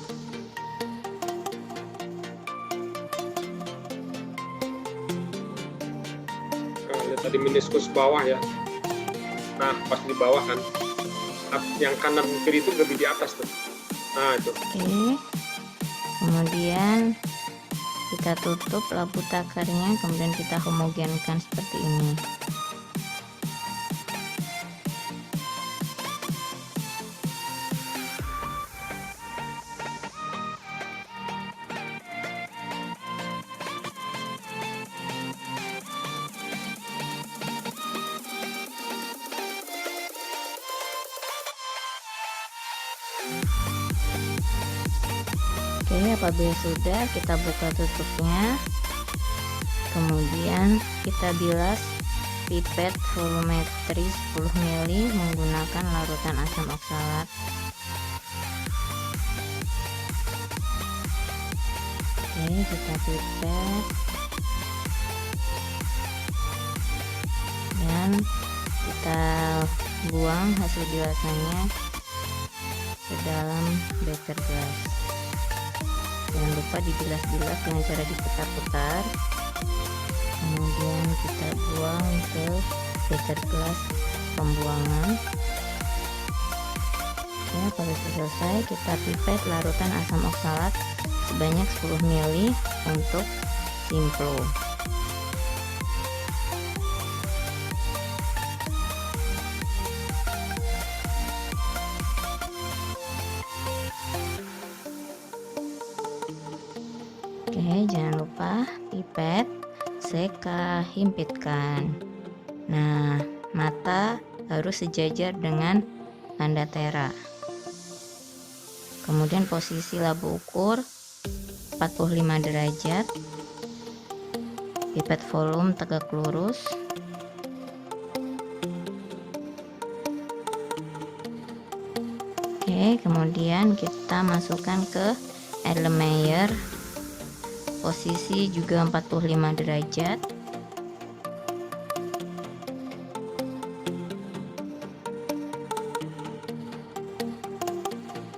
Tadi meniskus bawah ya. Nah, pas di bawah kan, yang kanan kiri itu lebih di atas tuh. Nah, itu. Oke. Kemudian kita tutup labu takarnya, kemudian kita homogenkan seperti ini. Oke, apabila sudah, kita buka tutupnya. Kemudian kita bilas pipet volumetri 10 ml menggunakan larutan asam oksalat. Oke, kita pipet dan kita buang hasil bilasannya ke dalam beker gelas. Jangan lupa dibilas-bilas dengan cara diputar-putar. Kemudian kita buang ke beker gelas pembuangan. Ya, kalau sudah selesai, kita pipet larutan asam oksalat sebanyak 10 ml untuk Simplo. Oke, jangan lupa pipet, seka, himpitkan. Nah, mata harus sejajar dengan tanda tera. Kemudian posisi labu ukur 45 derajat. Pipet volume tegak lurus. Oke, kemudian kita masukkan ke Erlenmeyer. Posisi juga 45 derajat.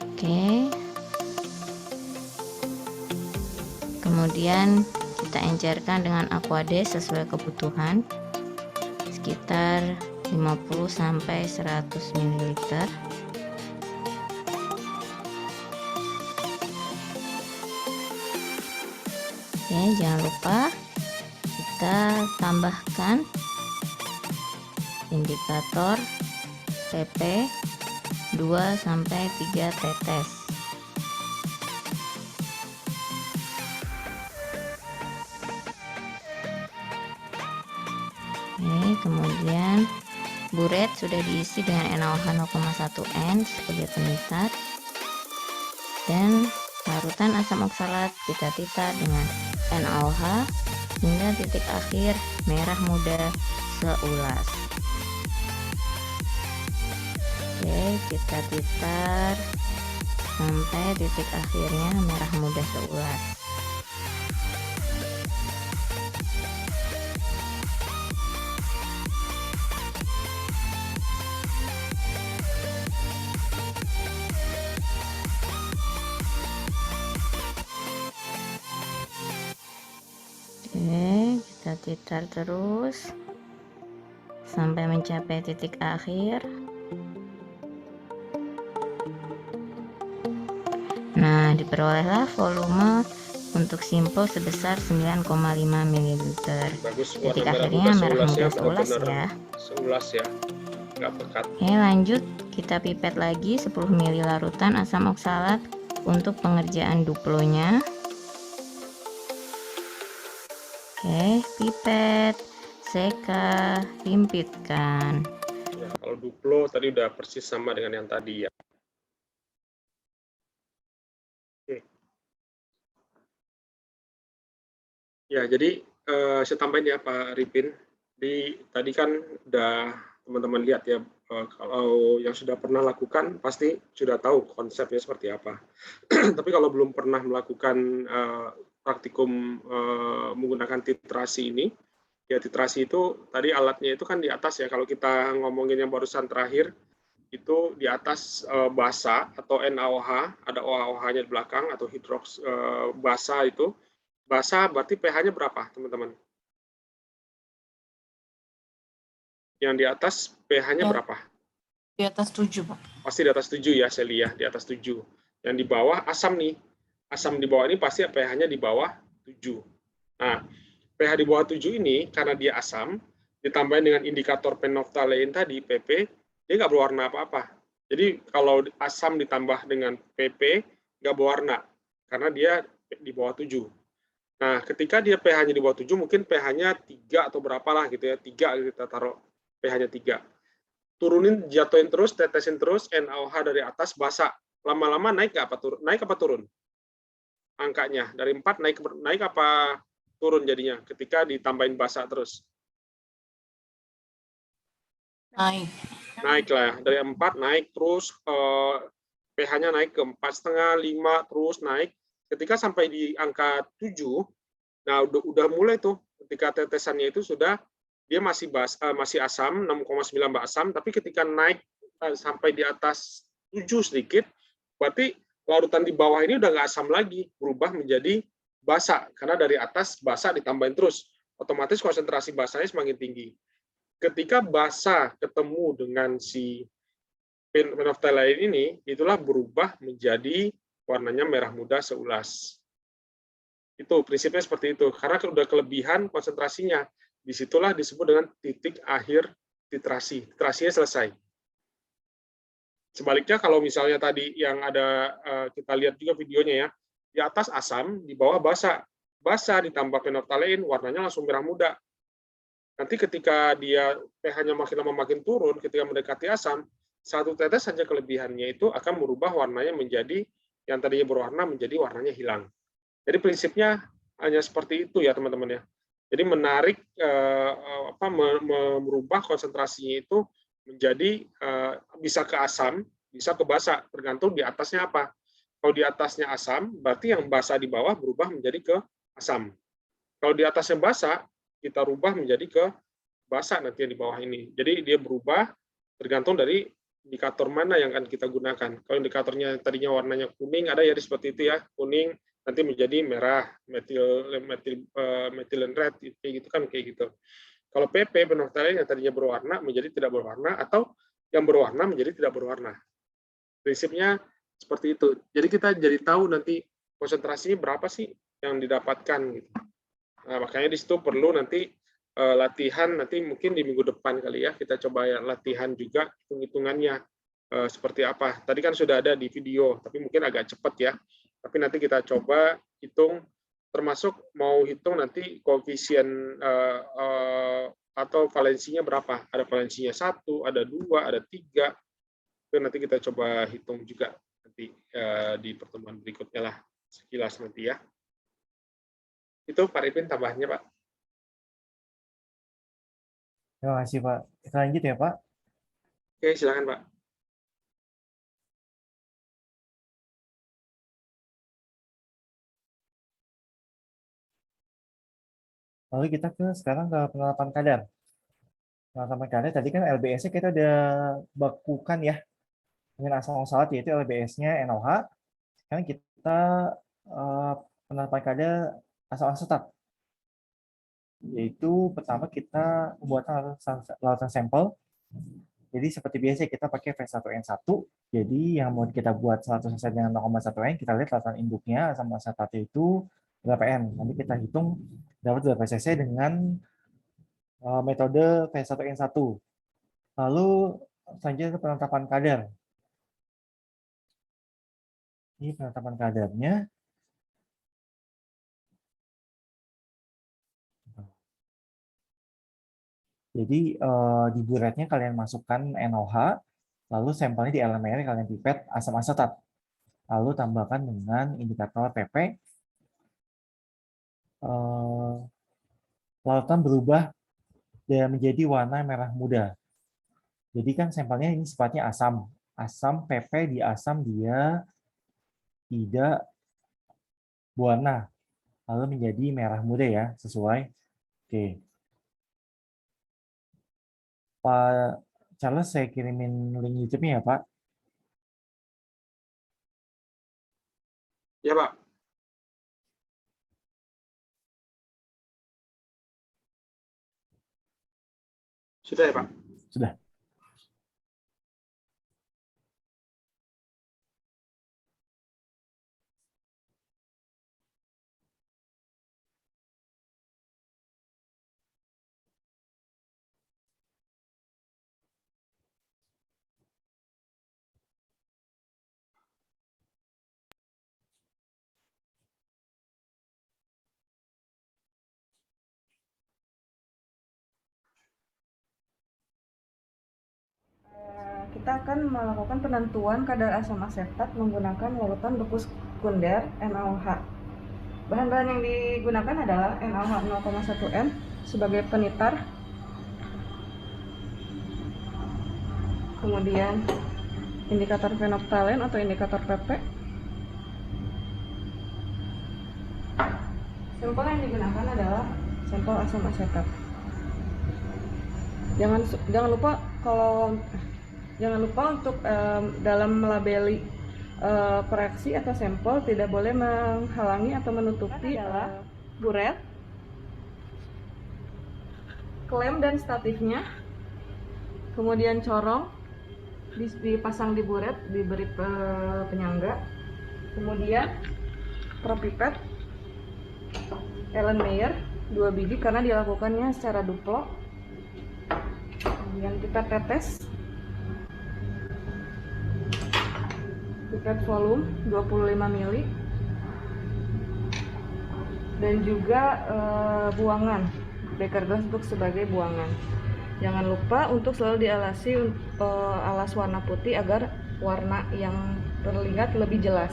Oke. Kemudian kita encerkan dengan Aquades sesuai kebutuhan, sekitar 50 sampai 100 ml. Oke, jangan lupa kita tambahkan indikator PP 2-3 tetes. Oke, kemudian buret sudah diisi dengan NaOH 0,1 N sebagai pengikat, dan larutan asam oksalat kita titar dengan NaOH hingga titik akhir merah muda seulas. Oke, kita titar sampai titik akhirnya merah muda seulas. Oke, kita titar terus sampai mencapai titik akhir. Nah, diperolehlah volume untuk simpel sebesar 9,5 ml. Bagus, Titik warna akhirnya merah muda seulas benar-benar ya. seulas ya, nggak pekat. Oke, lanjut kita pipet lagi 10 ml larutan asam oksalat untuk pengerjaan duplonya. Oke, pipet, seka, himpitkan. Ya, kalau duplo tadi udah persis sama dengan yang tadi ya. Oke. Ya, jadi saya tambahin ya Pak Ripin. Tadi kan udah teman-teman lihat ya, kalau yang sudah pernah lakukan pasti sudah tahu konsepnya seperti apa. Tapi kalau belum pernah melakukan praktikum menggunakan titrasi ini, ya titrasi itu tadi alatnya itu kan di atas ya. Kalau kita ngomongin yang barusan terakhir, itu di atas basa atau NaOH, ada OH-nya di belakang atau hidroks basa itu. Basa berarti pH-nya berapa, teman-teman? Yang di atas pH-nya berapa? Di atas 7, Pak. Pasti di atas 7 ya, saya lihat di atas 7. Yang di bawah asam nih. Asam di bawah ini pasti pH-nya di bawah 7. Nah, pH di bawah 7 ini karena dia asam, ditambahin dengan indikator phenolphthalein tadi, PP, dia nggak berwarna apa-apa. Jadi kalau asam ditambah dengan PP, nggak berwarna, karena dia di bawah 7. Nah, ketika dia pH-nya di bawah 7, mungkin pH-nya 3 atau berapa lah gitu ya, 3 kita taruh pH-nya 3. Turunin, jatuhin terus, tetesin terus, NaOH dari atas, basa. Lama-lama naik nggak apa turun? Naik apa turun? Angkanya, dari 4 naik apa turun jadinya ketika ditambahin basa terus? Naik. Naik lah, dari 4 naik terus, pH-nya naik ke 4,5, 5, terus naik. Ketika sampai di angka 7, nah udah mulai tuh, ketika tetesannya itu sudah, dia masih asam, 6,9 asam, tapi ketika naik sampai di atas 7 sedikit, berarti larutan di bawah ini udah nggak asam lagi, berubah menjadi basa, karena dari atas basa ditambahin terus, otomatis konsentrasi basanya semakin tinggi. Ketika basa ketemu dengan si phenolphthalein ini, itulah berubah menjadi warnanya merah muda seulas. Itu prinsipnya seperti itu. Karena udah kelebihan konsentrasinya, disitulah disebut dengan titik akhir titrasi. Titrasinya selesai. Sebaliknya kalau misalnya tadi yang ada, kita lihat juga videonya ya, di atas asam, di bawah basa. Basa ditambah phenolphthalein, warnanya langsung merah muda. Nanti ketika dia pH-nya makin lama makin turun, ketika mendekati asam, satu tetes saja kelebihannya itu akan merubah warnanya menjadi, yang tadinya berwarna menjadi warnanya hilang. Jadi prinsipnya hanya seperti itu ya teman-teman ya. Jadi menarik, merubah konsentrasinya itu menjadi bisa ke asam, bisa ke basa, tergantung di atasnya apa. Kalau di atasnya asam, berarti yang basa di bawah berubah menjadi ke asam. Kalau di atasnya basa, kita rubah menjadi ke basa nanti yang di bawah ini. Jadi dia berubah tergantung dari indikator mana yang akan kita gunakan. Kalau indikatornya tadinya warnanya kuning, ada ya seperti itu ya, kuning nanti menjadi merah, methylene red, kayak gitu kan, kayak gitu. Kalau PP phenolphthalein yang tadinya berwarna menjadi tidak berwarna, atau yang berwarna menjadi tidak berwarna. Prinsipnya seperti itu. Jadi kita jadi tahu nanti konsentrasinya berapa sih yang didapatkan gitu. Nah, makanya di situ perlu nanti latihan, nanti mungkin di minggu depan kali ya kita coba latihan juga hitung-hitungannya seperti apa. Tadi kan sudah ada di video, tapi mungkin agak cepat ya. Tapi nanti kita coba hitung, termasuk mau hitung nanti koefisien atau valensinya berapa. Ada valensinya 1, ada 2, ada 3. Itu nanti kita coba hitung juga nanti di pertemuan berikutnya lah, sekilas nanti ya. Itu Pak Ripin tambahnya Pak. Terima kasih Pak. Kita lanjut ya Pak. Oke, silakan Pak. Lalu kita sekarang ke penerapan kadar. Penerapan kadar tadi kan LBS-nya kita udah bakukan ya dengan asam oksalat, yaitu LBS-nya NaOH. Sekarang kita penerapan kadar asam asetat. Yaitu pertama kita pembuatan lautan sampel. Jadi seperti biasa kita pakai V1N1. Jadi yang mau kita buat 100 cc dengan 0,1 N, kita lihat lautan induknya asam asetatnya itu berapa N. Nanti kita hitung dapat berapa cc dengan metode V1N1. Lalu selanjutnya ke penetapan kadar. Ini penetapan kadarnya. Jadi di buretnya kalian masukkan NaOH, lalu sampelnya di LMR kalian pipet asam asetat. Lalu tambahkan dengan indikator PP. Lautan berubah dan menjadi warna merah muda. Jadi kan sampelnya ini sifatnya asam. Asam PP di asam dia tidak berwarna. Lalu menjadi merah muda ya, sesuai. Oke. Pak Charles, saya kirimin link YouTube-nya ya, Pak. Ya, Pak. Sudah ya, Pak? Sudah. Kita akan melakukan penentuan kadar asam asetat menggunakan larutan beku sekunder NaOH. Bahan-bahan yang digunakan adalah NaOH 0,1 N sebagai penitar, kemudian indikator fenoftalen atau indikator PP. Sampel yang digunakan adalah sampel asam asetat. Jangan lupa untuk dalam melabeli fraksi atau sampel tidak boleh menghalangi atau menutupi buret, klem dan statifnya, kemudian corong dipasang di buret, diberi penyangga, kemudian propipet Erlenmeyer 2 biji karena dilakukannya secara duplo, kemudian kita tetes pipet volume 25 ml dan juga buangan beker gas untuk sebagai buangan. Jangan lupa untuk selalu dialasi alas warna putih agar warna yang terlihat lebih jelas.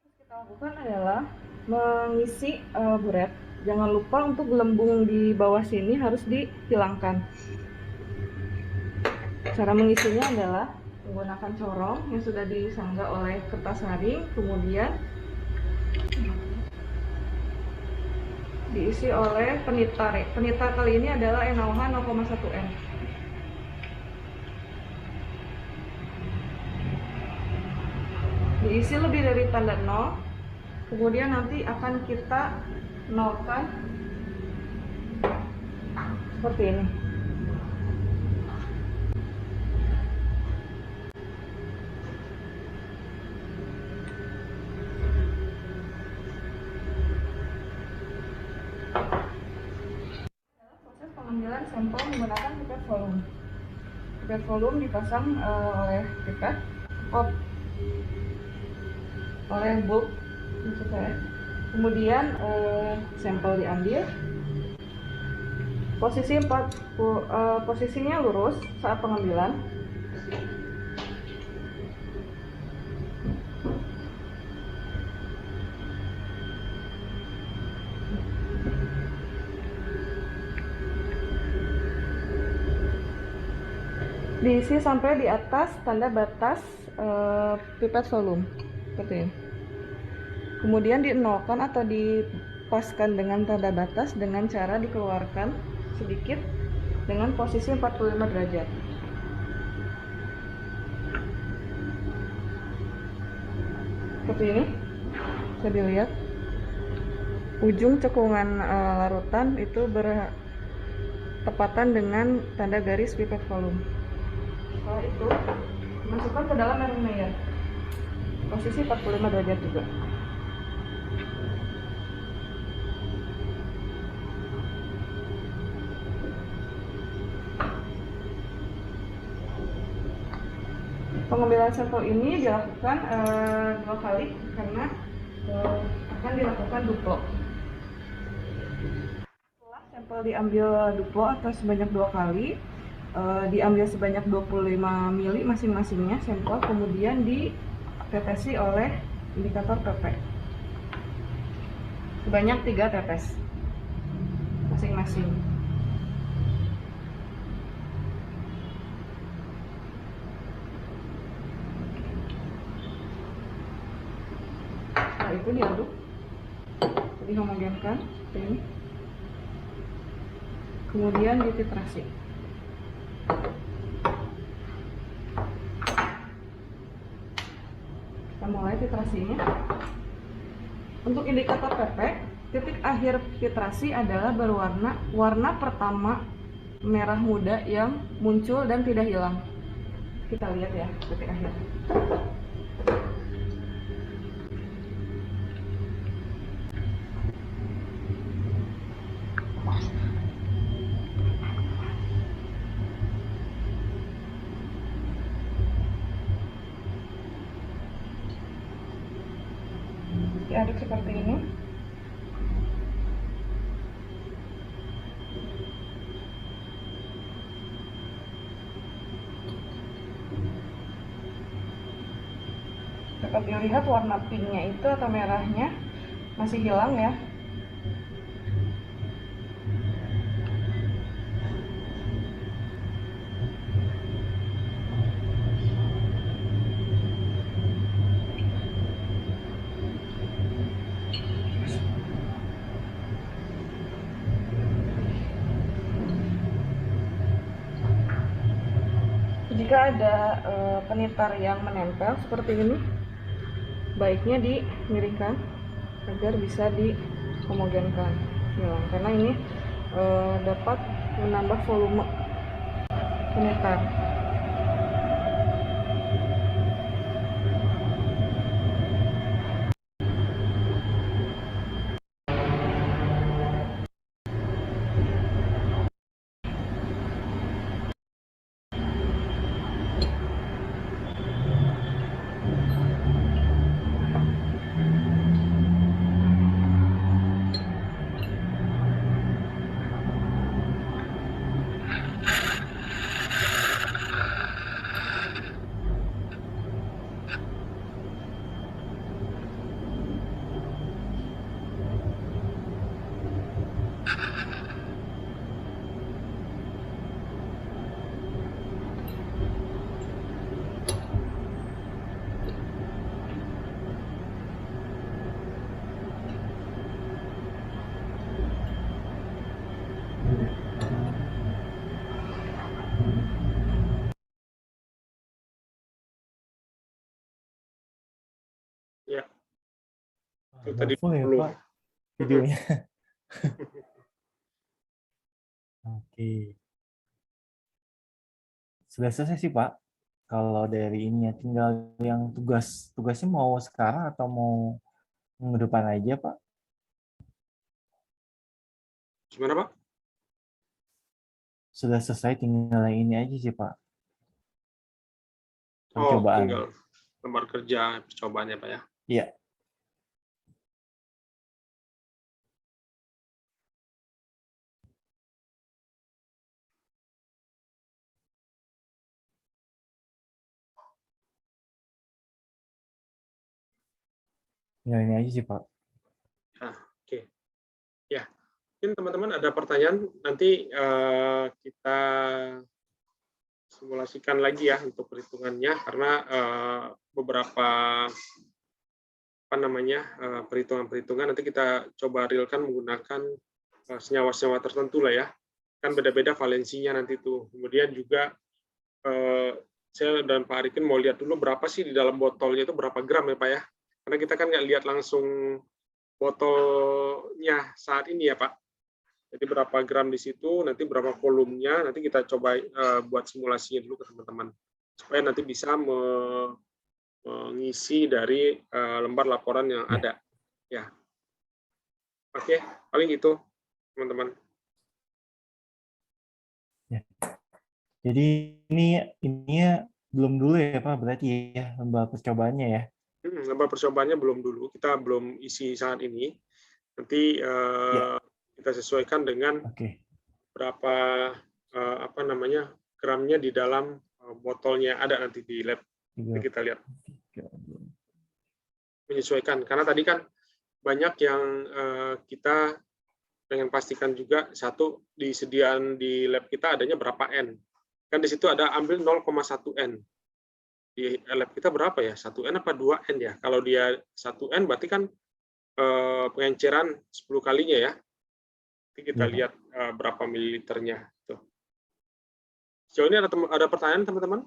Yang kita lakukan adalah mengisi buret. Jangan lupa untuk gelembung di bawah sini harus dihilangkan. Cara mengisinya adalah menggunakan corong yang sudah disangga oleh kertas saring, kemudian diisi oleh penitar. Penitar kali ini adalah NaOH 0,1 N. Diisi lebih dari tanda 0, kemudian nanti akan kita nolkan seperti ini. sampel menggunakan pipet volume. Pipet volume dipasang oleh pipet, oleh bulb, maksud saya. Kemudian sampel diambil. Posisinya lurus saat pengambilan. Diisi sampai di atas tanda batas pipet volume, seperti ini. Kemudian dienolkan atau dipaskan dengan tanda batas dengan cara dikeluarkan sedikit dengan posisi 45 derajat. Seperti ini, bisa dilihat ujung cekungan larutan itu bertepatan dengan tanda garis pipet volume. Setelah itu masukkan ke dalam Erlenmeyer, posisi 45 derajat juga. Pengambilan sampel ini dilakukan 2 kali karena akan dilakukan duplo. Setelah sampel diambil duplo atau sebanyak 2 kali, diambil sebanyak 25 mili masing-masingnya sampel, kemudian ditetesi oleh indikator PP sebanyak 3 tetes masing-masing. Setelah itu diaduk, dihomogenkan seperti ini, kemudian dititrasi. Kita mulai titrasinya. Untuk indikator PP, titik akhir titrasi adalah berwarna warna pertama merah muda yang muncul dan tidak hilang. Kita lihat ya titik akhir. Diaduk seperti ini. Dapat dilihat warna pinknya itu atau merahnya masih hilang ya. Jika ada penitar yang menempel seperti ini, baiknya dimiringkan agar bisa dihomogenkan, hilang, karena ini dapat menambah volume penitar. Ya. Itu tadi full ya belum. Pak videonya. Oke. Sudah selesai sih Pak. Kalau dari ininya tinggal yang tugasnya mau sekarang atau mau minggu depan aja Pak? Gimana Pak? sudah selesai, tinggal yang ini aja sih Pak. Oh, Percobaan. tinggal lembar kerja percobaannya Pak ya. Iya. Tinggal ini aja sih Pak. Nah, oke. Ya, mungkin teman-teman ada pertanyaan, nanti kita simulasikan lagi ya untuk perhitungannya, karena beberapa perhitungan-perhitungan nanti kita coba realkan menggunakan senyawa-senyawa tertentu lah ya, kan beda-beda valensinya nanti tuh. Kemudian juga saya dan Pak Arikin mau lihat dulu berapa sih di dalam botolnya itu, berapa gram ya Pak ya, karena kita kan nggak lihat langsung botolnya saat ini ya Pak. Jadi berapa gram di situ, nanti berapa volumenya, nanti kita coba buat simulasinya dulu ke teman-teman, supaya nanti bisa mengisi dari lembar laporan yang ada. Ya, oke, paling itu teman-teman. Ya. Jadi ini belum dulu ya Pak, berarti ya lembar percobaannya ya. Lembar percobaannya belum dulu, kita belum isi saat ini. Nanti kita sesuaikan dengan berapa gramnya di dalam botolnya ada nanti di lab. Nanti kita lihat. Menyesuaikan, karena tadi kan banyak yang kita pengen pastikan juga, satu, di sediaan di lab kita adanya berapa N. Kan di situ ada ambil 0,1 N. Di lab kita berapa ya? 1 N apa 2 N ya? Kalau dia 1 N berarti kan pengenceran 10 kalinya ya. Nanti kita lihat berapa mililiternya. Tuh. Sejauh ini ada pertanyaan teman-teman?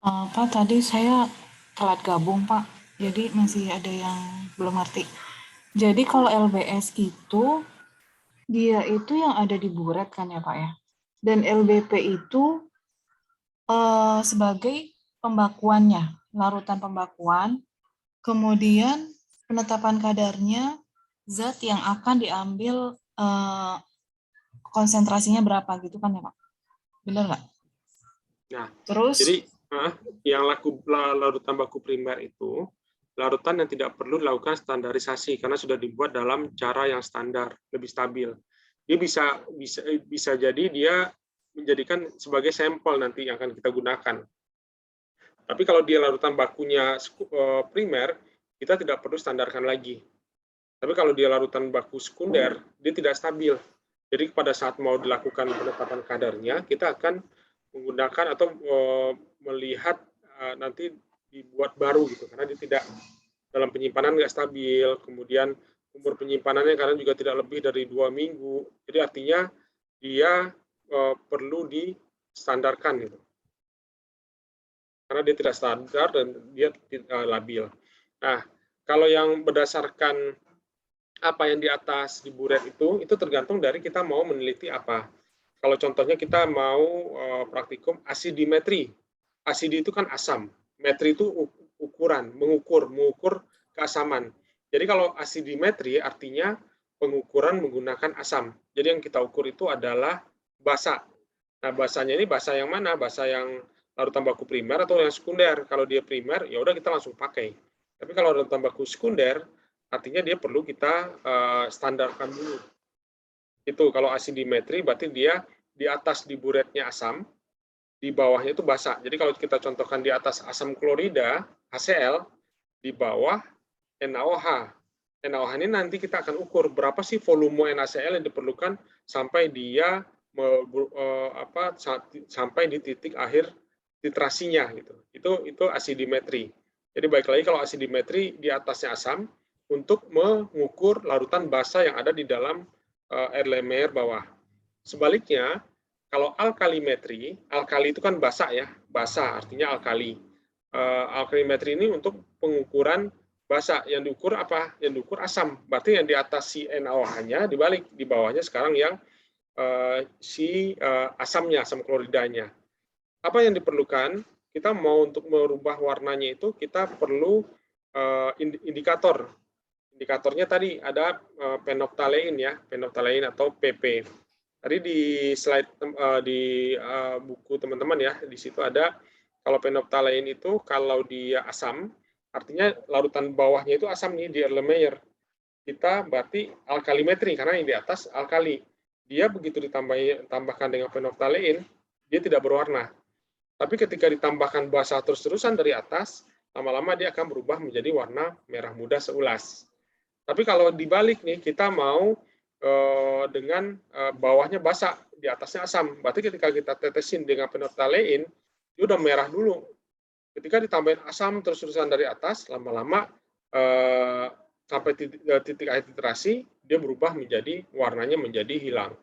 Pak, tadi saya telat gabung, Pak. Jadi masih ada yang belum ngerti. Jadi kalau LBS itu, dia itu yang ada di buret kan ya, Pak ya? Dan LBP itu sebagai pembakuannya, larutan pembakuan, kemudian penetapan kadarnya, zat yang akan diambil konsentrasinya berapa gitu kan ya, Pak? Benar nggak? Nah, terus jadi yang larutan baku primer itu larutan yang tidak perlu dilakukan standarisasi karena sudah dibuat dalam cara yang standar, lebih stabil. Dia bisa jadi dia menjadikan sebagai sampel nanti yang akan kita gunakan. Tapi kalau dia larutan bakunya primer, kita tidak perlu standarkan lagi. Tapi kalau dia larutan baku sekunder, dia tidak stabil. Jadi pada saat mau dilakukan penetapan kadarnya, kita akan menggunakan atau melihat nanti dibuat baru gitu, karena dia tidak dalam penyimpanan nggak stabil, kemudian umur penyimpanannya karena juga tidak lebih dari 2 minggu, jadi artinya dia perlu distandarkan gitu, karena dia tidak standar dan dia labil. Nah, kalau yang berdasarkan apa yang di atas di buret itu tergantung dari kita mau meneliti apa. Kalau contohnya kita mau praktikum asidimetri. Asidi itu kan asam. Metri itu ukuran, mengukur keasaman. Jadi kalau asidimetri artinya pengukuran menggunakan asam. Jadi yang kita ukur itu adalah basa. Nah, basanya ini basa yang mana? Basa yang larutan baku primer atau yang sekunder? Kalau dia primer, ya udah kita langsung pakai. Tapi kalau larutan baku sekunder, artinya dia perlu kita standarkan dulu. Itu kalau asidimetri berarti dia di atas di buretnya asam, di bawahnya itu basa. Jadi kalau kita contohkan di atas asam klorida, HCl, di bawah NaOH. NaOH ini nanti kita akan ukur berapa sih volume NaCl yang diperlukan sampai dia sampai di titik akhir titrasinya gitu. Itu asidimetri. Jadi baik lagi kalau asidimetri di atasnya asam untuk mengukur larutan basa yang ada di dalam Erlenmeyer bawah. Sebaliknya, kalau alkalimetri, alkali itu kan basa ya, basa artinya alkali. Alkalimetri ini untuk pengukuran basa, yang diukur apa? Yang diukur asam. Berarti yang di atas si NaOH-nya dibalik, di bawahnya sekarang yang asamnya, asam kloridanya. Apa yang diperlukan? Kita mau untuk merubah warnanya itu kita perlu indikator Indikatornya tadi ada phenolphthalein ya, phenolphthalein atau PP. Tadi di slide di buku teman-teman ya, di situ ada kalau phenolphthalein itu kalau dia asam, artinya larutan bawahnya itu asam nih di Erlenmeyer. Kita berarti alkalimetri karena yang di atas alkali. Dia begitu ditambahkan dengan phenolphthalein, dia tidak berwarna. Tapi ketika ditambahkan basa terus-terusan dari atas, lama-lama dia akan berubah menjadi warna merah muda seulas. Tapi kalau dibalik nih, kita mau dengan bawahnya basa, di atasnya asam. Berarti ketika kita tetesin dengan phenolphthalein, dia udah merah dulu. Ketika ditambahin asam terus-terusan dari atas, lama-lama sampai titik akhir titrasi, dia berubah menjadi warnanya menjadi hilang.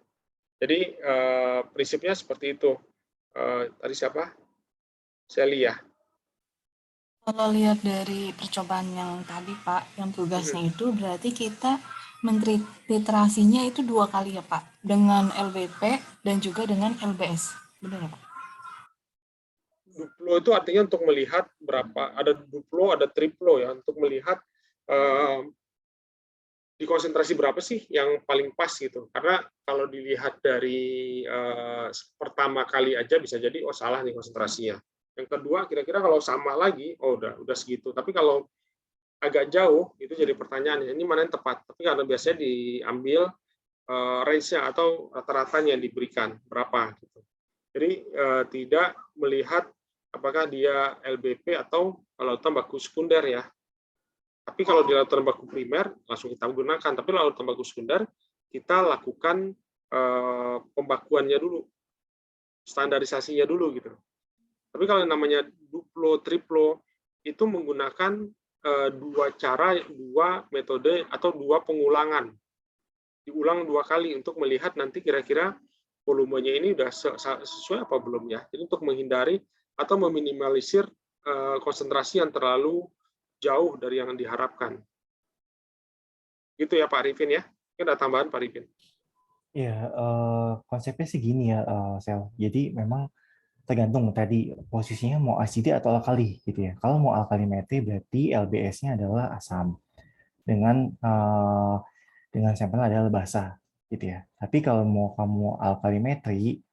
Jadi prinsipnya seperti itu. Tadi siapa? Sally ya. Kalau lihat dari percobaan yang tadi Pak, yang tugasnya itu berarti kita mentritrasinya itu 2 kali ya Pak, dengan LBP dan juga dengan LBS, benar ya Pak? Duplo itu artinya untuk melihat berapa, ada duplo, ada triplo ya, untuk melihat di konsentrasi berapa sih yang paling pas gitu. Karena kalau dilihat dari pertama kali aja bisa jadi oh salah nih konsentrasinya. Yang kedua kira-kira kalau sama lagi oh udah segitu. Tapi kalau agak jauh itu jadi pertanyaan ini mana yang tepat. Tapi karena biasanya diambil range-nya atau rata-ratanya yang diberikan berapa gitu. Jadi tidak melihat apakah dia LBP atau lautan baku sekunder ya. Tapi kalau di lautan baku primer langsung kita gunakan. Tapi lautan baku sekunder kita lakukan pembakuannya dulu, standarisasinya dulu gitu. Tapi kalau yang namanya duplo, triplo itu menggunakan 2 cara, 2 metode atau 2 pengulangan. Diulang 2 kali untuk melihat nanti kira-kira volumenya ini udah sesuai apa belum ya. Jadi untuk menghindari atau meminimalisir konsentrasi yang terlalu jauh dari yang diharapkan. Gitu ya Pak Arifin ya. Mungkin ada tambahan Pak Arifin. Ya, konsepnya sih gini ya, Sel. Jadi memang tergantung tadi posisinya mau asidi atau alkali gitu ya. Kalau mau alkalimetri berarti LBS-nya adalah asam dengan sampelnya adalah basa gitu ya. Tapi kalau mau kamu alkalimetri,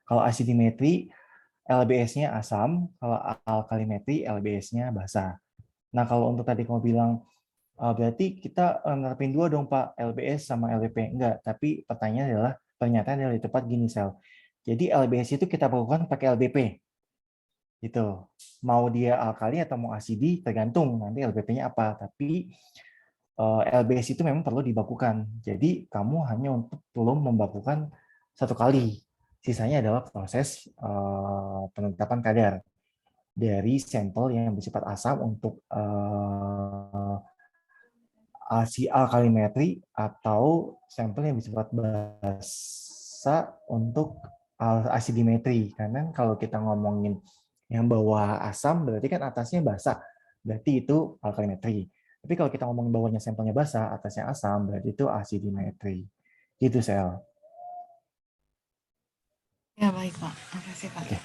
kalau asidimetri LBS-nya asam, kalau alkalimetri LBS-nya basa. Nah, kalau untuk tadi kamu bilang, berarti kita nerapin 2 dong, Pak, LBS sama LBP. Enggak, tapi pernyataan adalah di tempat gini, Sel. Jadi LBS itu kita lakukan pakai LBP. Gitu. Mau dia alkali atau mau asidi, tergantung nanti LBP-nya apa. Tapi LBS itu memang perlu dibakukan. Jadi kamu hanya perlu membakukan 1 kali. Sisanya adalah proses penetapan kadar dari sampel yang bersifat asam untuk alkalimetri atau sampel yang bersifat basa untuk asidimetri. Karena kalau kita ngomongin yang bawah asam berarti kan atasnya basa, berarti itu alkalimetri. Tapi kalau kita ngomongin bawahnya sampelnya basa, atasnya asam, berarti itu asidimetri. Gitu, Sel. Ya baik Pak, makasih Pak. Oke.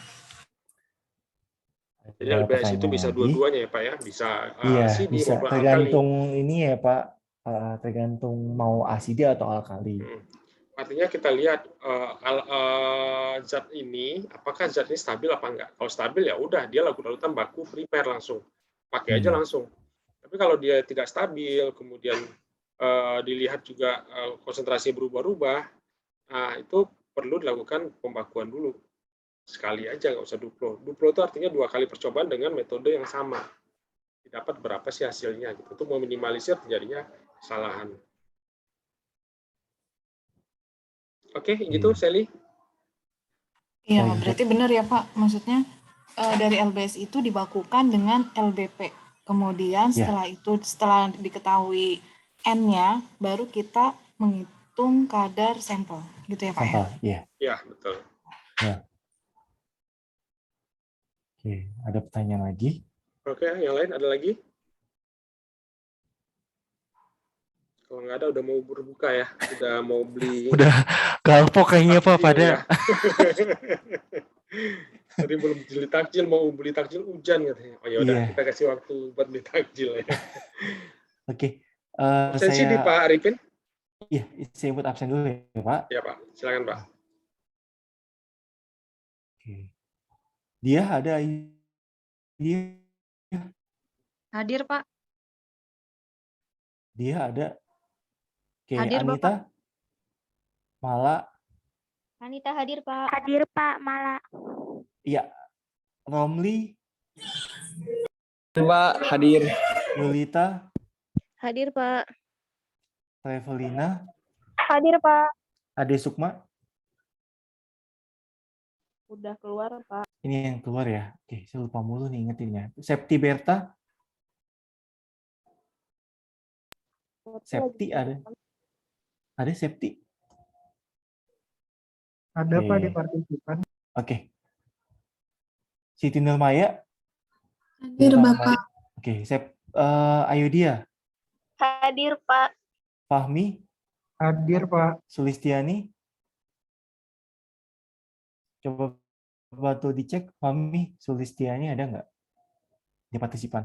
Jadi LBS itu bisa dua-duanya ya Pak ya, bisa asidi bisa maupun tergantung alkali. ini ya Pak, tergantung mau asidi atau alkali. Artinya kita lihat zat ini, apakah zat ini stabil apa enggak. Kalau stabil ya udah dia larutan baku primer langsung, pakai aja langsung. Tapi kalau dia tidak stabil, kemudian dilihat juga konsentrasi berubah-ubah, nah itu perlu dilakukan pembakuan dulu. Sekali aja, nggak usah duplo. Duplo itu artinya 2 kali percobaan dengan metode yang sama. Didapat berapa sih hasilnya gitu. Untuk meminimalisir terjadinya kesalahan. Oke, gitu Sally. Iya, berarti benar ya Pak. Maksudnya dari LBS itu dibakukan dengan LBP. Kemudian setelah diketahui N-nya, baru kita menghitung kadar sampel. Gitu ya Pak ya? Iya. Iya, betul. Ya. Oke, ada pertanyaan lagi? Oke, yang lain ada lagi? Kalau nggak ada udah mau berbuka ya, udah mau beli. Udah galpok kayaknya Pak pada. Ya. Tadi belum beli takjil, mau beli takjil hujan katanya. Oh ya udah, kita kasih waktu buat beli takjil ya. Oke, Absensi di Pak Arifin? Iya, saya buat absen dulu ya, Pak. Ya, Pak. Silakan, Pak. Oke. Dia ada dia Hadir, Pak. dia ada. Oke, Hadir, Anita, Bapak. Mala, Anita hadir, Pak. Hadir, Pak. Mala. iya, Romli, Pak, hadir. Yulita, Hadir, Pak. Revelina, Hadir, Pak. Ade Sukma. Udah keluar, Pak. Ini yang keluar ya. Oke, saya lupa mulu nih ingetinnya. Septi Berta. Septi ada. Ada Septi. Ada Oke. Pak di partisipan. Oke. Siti Nurmaya. Hadir, Bapak. Oke, Ayudia. Hadir, Pak. Fahmi. Hadir Pak. Sulistiani. Coba bantu dicek Fahmi, Sulistiani ada nggak di partisipan?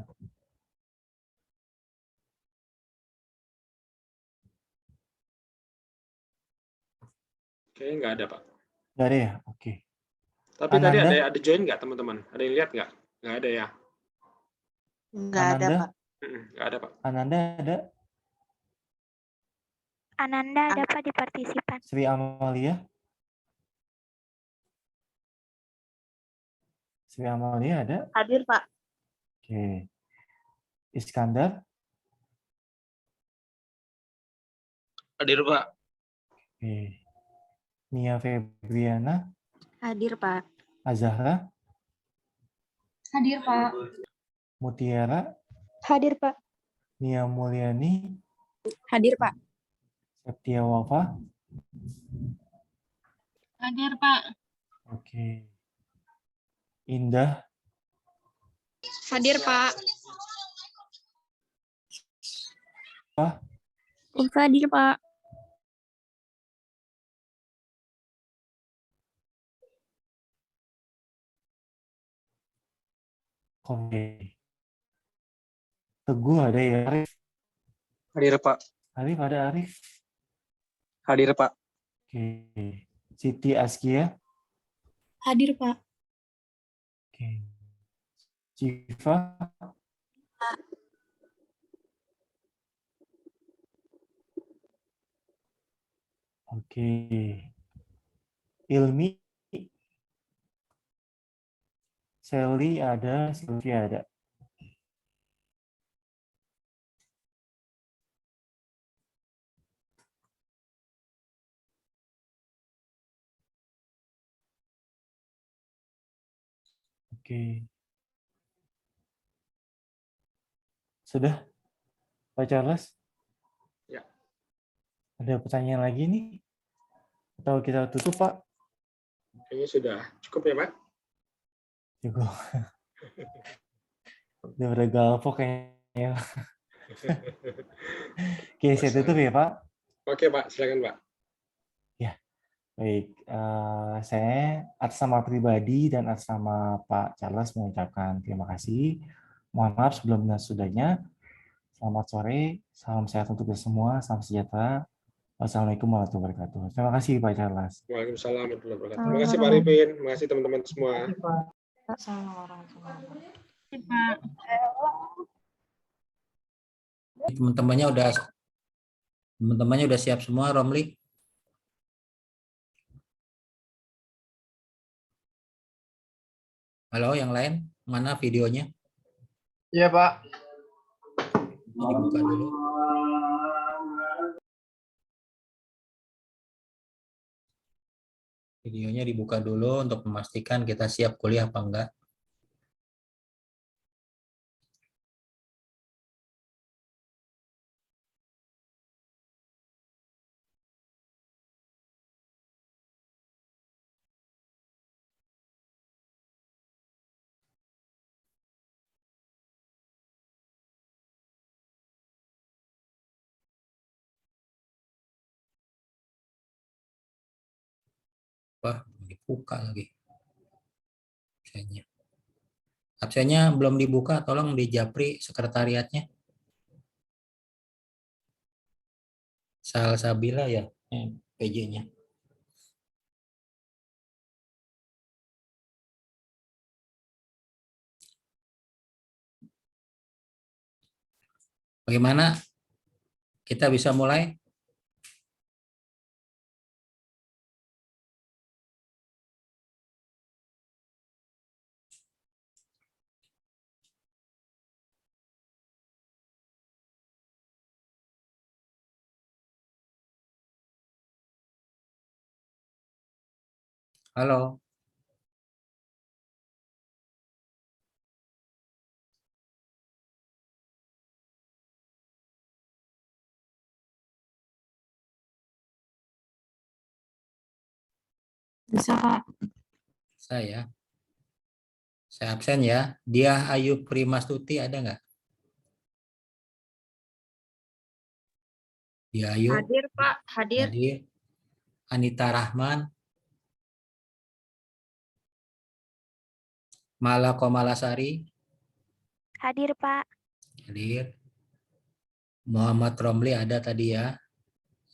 Kayaknya nggak ada, Pak. Nggak ada ya? Oke. Tapi tadi Ananda? ada join nggak, teman-teman? Ada yang lihat nggak? Nggak ada ya? Nggak ada, Ananda? Pak. Nggak ada, Pak. Ananda ada? Ananda ada, Pak, di partisipan. Sri Amalia? Sri Amalia ada? Hadir, Pak. Oke. Iskandar? Hadir Pak. Oke. Nia Febriana? Hadir, Pak. Azahra? Hadir, Pak. Mutiara? Hadir, Pak. Nia Mulyani? Hadir, Pak. Septia Wafa? Hadir, Pak. Oke. Indah? Hadir, Pak. Hadir, Pak. Oke. Teguh ada ya? Arif? Hadir Pak. Arif ada Arif? Hadir Pak. Oke. Siti Askia? Hadir, Pak. Oke. Civa? Oke. Ilmi? Sally ada, Sylvia ada. Oke. Sudah, Pak Charles? Ya. Ada pertanyaan lagi nih? Atau kita tutup, Pak? Kayaknya sudah cukup ya, Pak. Cukup. Udah pada galpok kayaknya. Oke, saya tutup ya, Pak. Oke, Pak. Silakan, Pak. Ya, baik. Saya atas nama pribadi dan atas nama Pak Charles mengucapkan terima kasih. Mohon maaf sebelum dan sudahnya. Selamat sore, salam sehat untuk kita semua, salam sejahtera. Wassalamualaikum warahmatullahi wabarakatuh. Terima kasih Pak Charles. Waalaikumsalam warahmatullahi wabarakatuh. Terima kasih Pak Arifin. Terima kasih teman-teman semua. Assalamualaikum warahmatullahi wabarakatuh. Pak. Teman-temannya udah siap semua, Romli? Halo, yang lain? Mana videonya? Iya Pak. Dibuka dulu. Videonya dibuka dulu untuk memastikan kita siap kuliah apa enggak. Wah, dibuka lagi. Absennya belum dibuka, tolong di Japri sekretariatnya. Salsabila ya PJ-nya. Bagaimana? Kita bisa mulai? Halo. Bisa, Kak. Saya absen ya. Dia Ayu Primastuti ada nggak? Dia Ayu. Hadir, Pak. Hadir. Hadir. Anita Rahman. Mala Komalasari. Hadir, Pak. Hadir. Muhammad Romli ada tadi ya.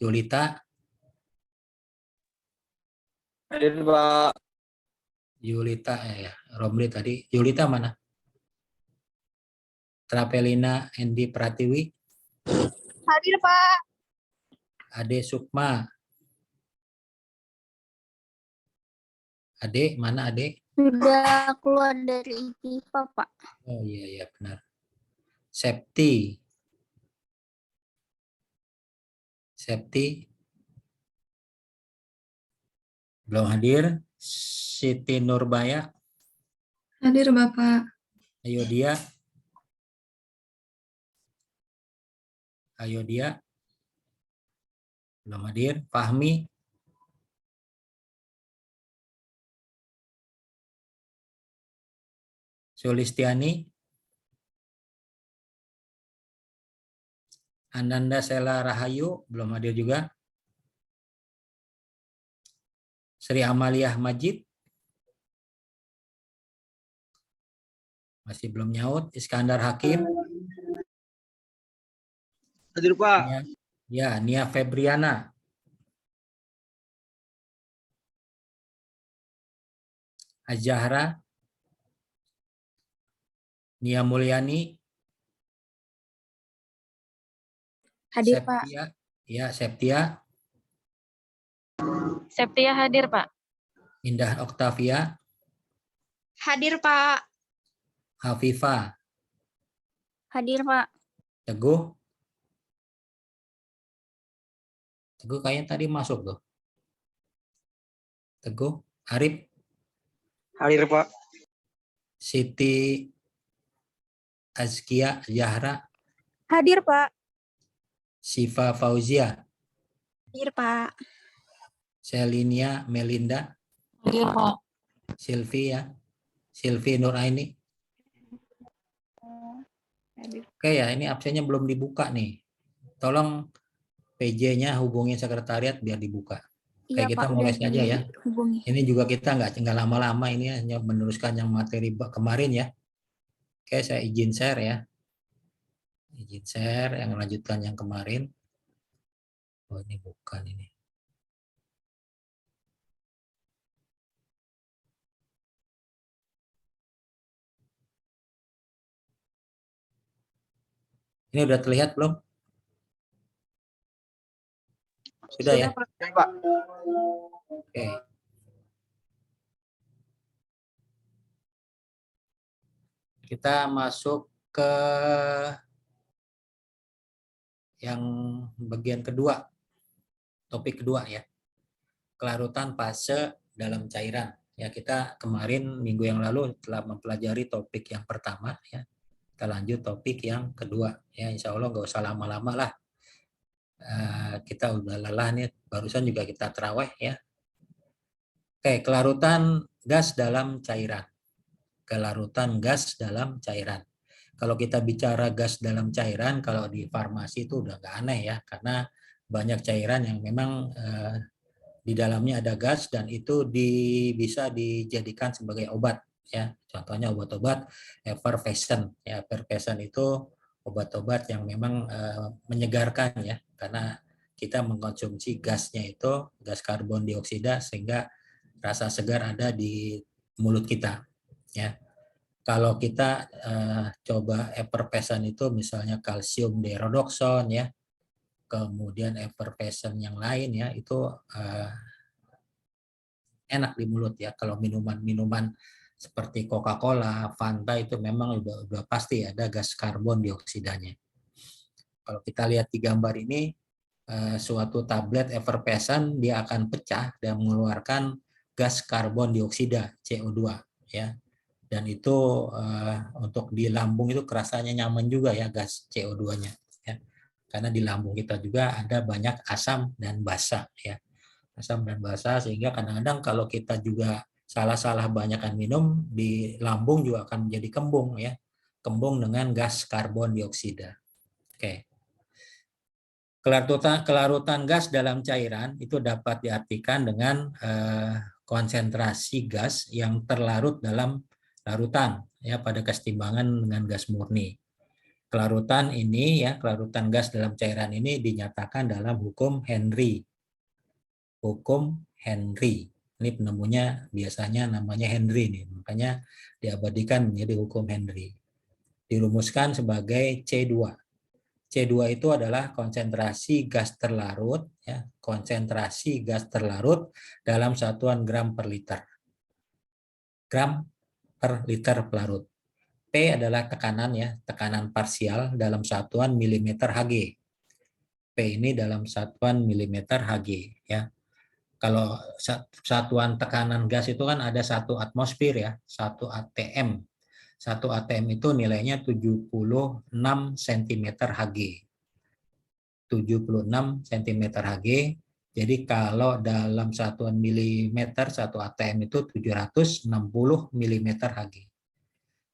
Yulita. Hadir, Pak. Yulita ya. Romli tadi. Yulita mana? Trapelina Endi Pratiwi. Hadir, Pak. Ade Sukma. Ade, mana Ade? Sudah keluar dari IPA, Pak. Oh iya benar. Septi. Belum hadir. Siti Nurbaya. Hadir, Bapak. Ayo dia. Belum hadir. Fahmi. Sulistiani. Ananda Sela Rahayu belum hadir juga. Sri Amaliah Majid masih belum nyaut. Iskandar Hakim. Hadir, Pak. Ya, Nia Febriana. Azahra. Nia Mulyani. Hadir, Septia. Ya, Septia. Septia hadir, Pak. Indah Oktavia. Hadir, Pak. Hafifah. Hadir, Pak. Teguh. Teguh kayaknya tadi masuk tuh. Teguh. Arif. Hadir, Pak. Siti Azkia Zahra. Hadir, Pak. Siva Fauzia. Hadir, Pak. Selinia Melinda. Hadir, Pak. Silvi Nuraini. Oke ya, ini absennya belum dibuka nih. Tolong PJ-nya hubungi sekretariat biar dibuka. Oke, kita mulai saja ya. Ini juga kita nggak lama-lama, ini hanya meneruskan yang materi kemarin ya. Oke, saya izin share ya. Izin share yang melanjutkan yang kemarin. Oh, ini bukan ini. Ini udah terlihat belum? Sudah ya? Pak. Oke. Kita masuk ke yang bagian kedua. Topik kedua ya. Kelarutan fase dalam cairan. Ya, kita kemarin minggu yang lalu telah mempelajari topik yang pertama ya. Kita lanjut topik yang kedua ya, insya Allah nggak usah lama-lama lah. Kita udah lelah nih, barusan juga kita terawih ya. Oke, kelarutan gas dalam cairan. Kelarutan gas dalam cairan. Kalau kita bicara gas dalam cairan, kalau di farmasi itu udah nggak aneh ya, karena banyak cairan yang memang di dalamnya ada gas dan itu bisa dijadikan sebagai obat ya. Contohnya obat-obat effervescent ya. Effervescent itu obat-obat yang memang menyegarkan ya, karena kita mengkonsumsi gasnya itu gas karbon dioksida sehingga rasa segar ada di mulut kita. Ya, kalau kita coba effervescent itu misalnya kalsium dioxide ya, kemudian effervescent yang lain ya itu enak di mulut ya. Kalau minuman-minuman seperti Coca-Cola, Fanta itu memang udah pasti ada gas karbon dioksidanya. Kalau kita lihat di gambar ini, suatu tablet effervescent dia akan pecah dan mengeluarkan gas karbon dioksida CO2 ya. Dan itu untuk di lambung itu kerasanya nyaman juga ya gas CO2-nya ya. Karena di lambung kita juga ada banyak asam dan basa ya. Asam dan basa sehingga kadang-kadang kalau kita juga salah-salah banyakan minum di lambung juga akan menjadi kembung ya. Kembung dengan gas karbon dioksida. Oke. Kelarutan gas dalam cairan itu dapat diartikan dengan konsentrasi gas yang terlarut dalam larutan ya pada kesetimbangan dengan gas murni. Kelarutan ini ya, kelarutan gas dalam cairan ini dinyatakan dalam hukum Henry. Hukum Henry. Ini penemunya biasanya namanya Henry nih, makanya diabadikan menjadi hukum Henry. Dirumuskan sebagai C2. C2 itu adalah konsentrasi gas terlarut ya, konsentrasi gas terlarut dalam satuan gram per liter. Gram per liter pelarut. P adalah tekanan ya, tekanan parsial dalam satuan milimeter Hg. P ini dalam satuan milimeter Hg ya. Kalau satuan tekanan gas itu kan ada 1 atmosfer ya, 1 atm. 1 atm itu nilainya 76 cm Hg. 76 cm Hg. Jadi kalau dalam satuan milimeter 1 atm itu 760 mm Hg.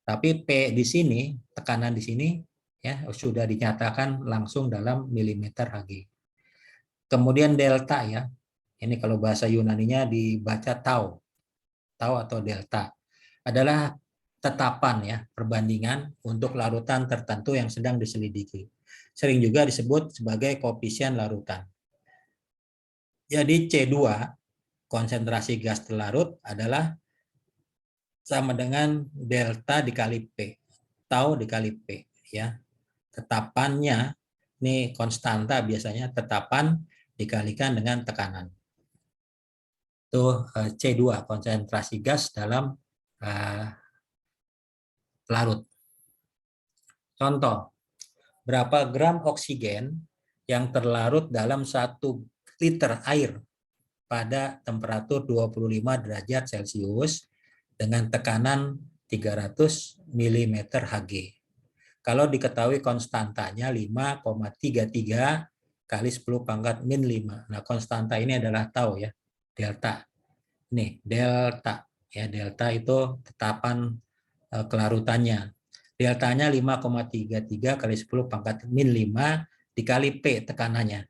Tapi P di sini, tekanan di sini ya sudah dinyatakan langsung dalam milimeter Hg. Kemudian delta ya. Ini kalau bahasa Yunaninya dibaca tau. Tau atau delta adalah tetapan ya, perbandingan untuk larutan tertentu yang sedang diselidiki. Sering juga disebut sebagai koefisien larutan. Jadi C2, konsentrasi gas terlarut adalah sama dengan delta dikali P, tau dikali P ya. Tetapannya ini konstanta biasanya tetapan dikalikan dengan tekanan. Itu C2, konsentrasi gas dalam larut. Contoh, berapa gram oksigen yang terlarut dalam 1 liter air pada temperatur 25 derajat Celcius dengan tekanan 300 mm Hg. Kalau diketahui konstantanya 5,33 kali 10⁻⁵. Nah, konstanta ini adalah tau ya, delta. Nih, delta. Ya, delta itu tetapan kelarutannya. Deltanya 5,33 kali 10⁻⁵ dikali P tekanannya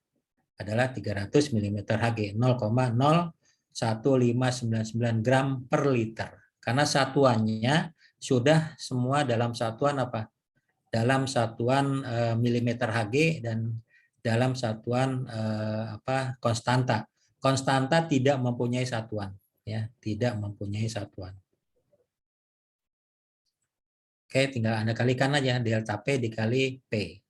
adalah 300 mm Hg, 0,01599 gram per liter. Karena satuannya sudah semua dalam satuan apa? Dalam satuan milimeter Hg dan dalam satuan konstanta. Konstanta tidak mempunyai satuan, ya, tidak mempunyai satuan. Oke, tinggal Anda kalikan aja delta P dikali P.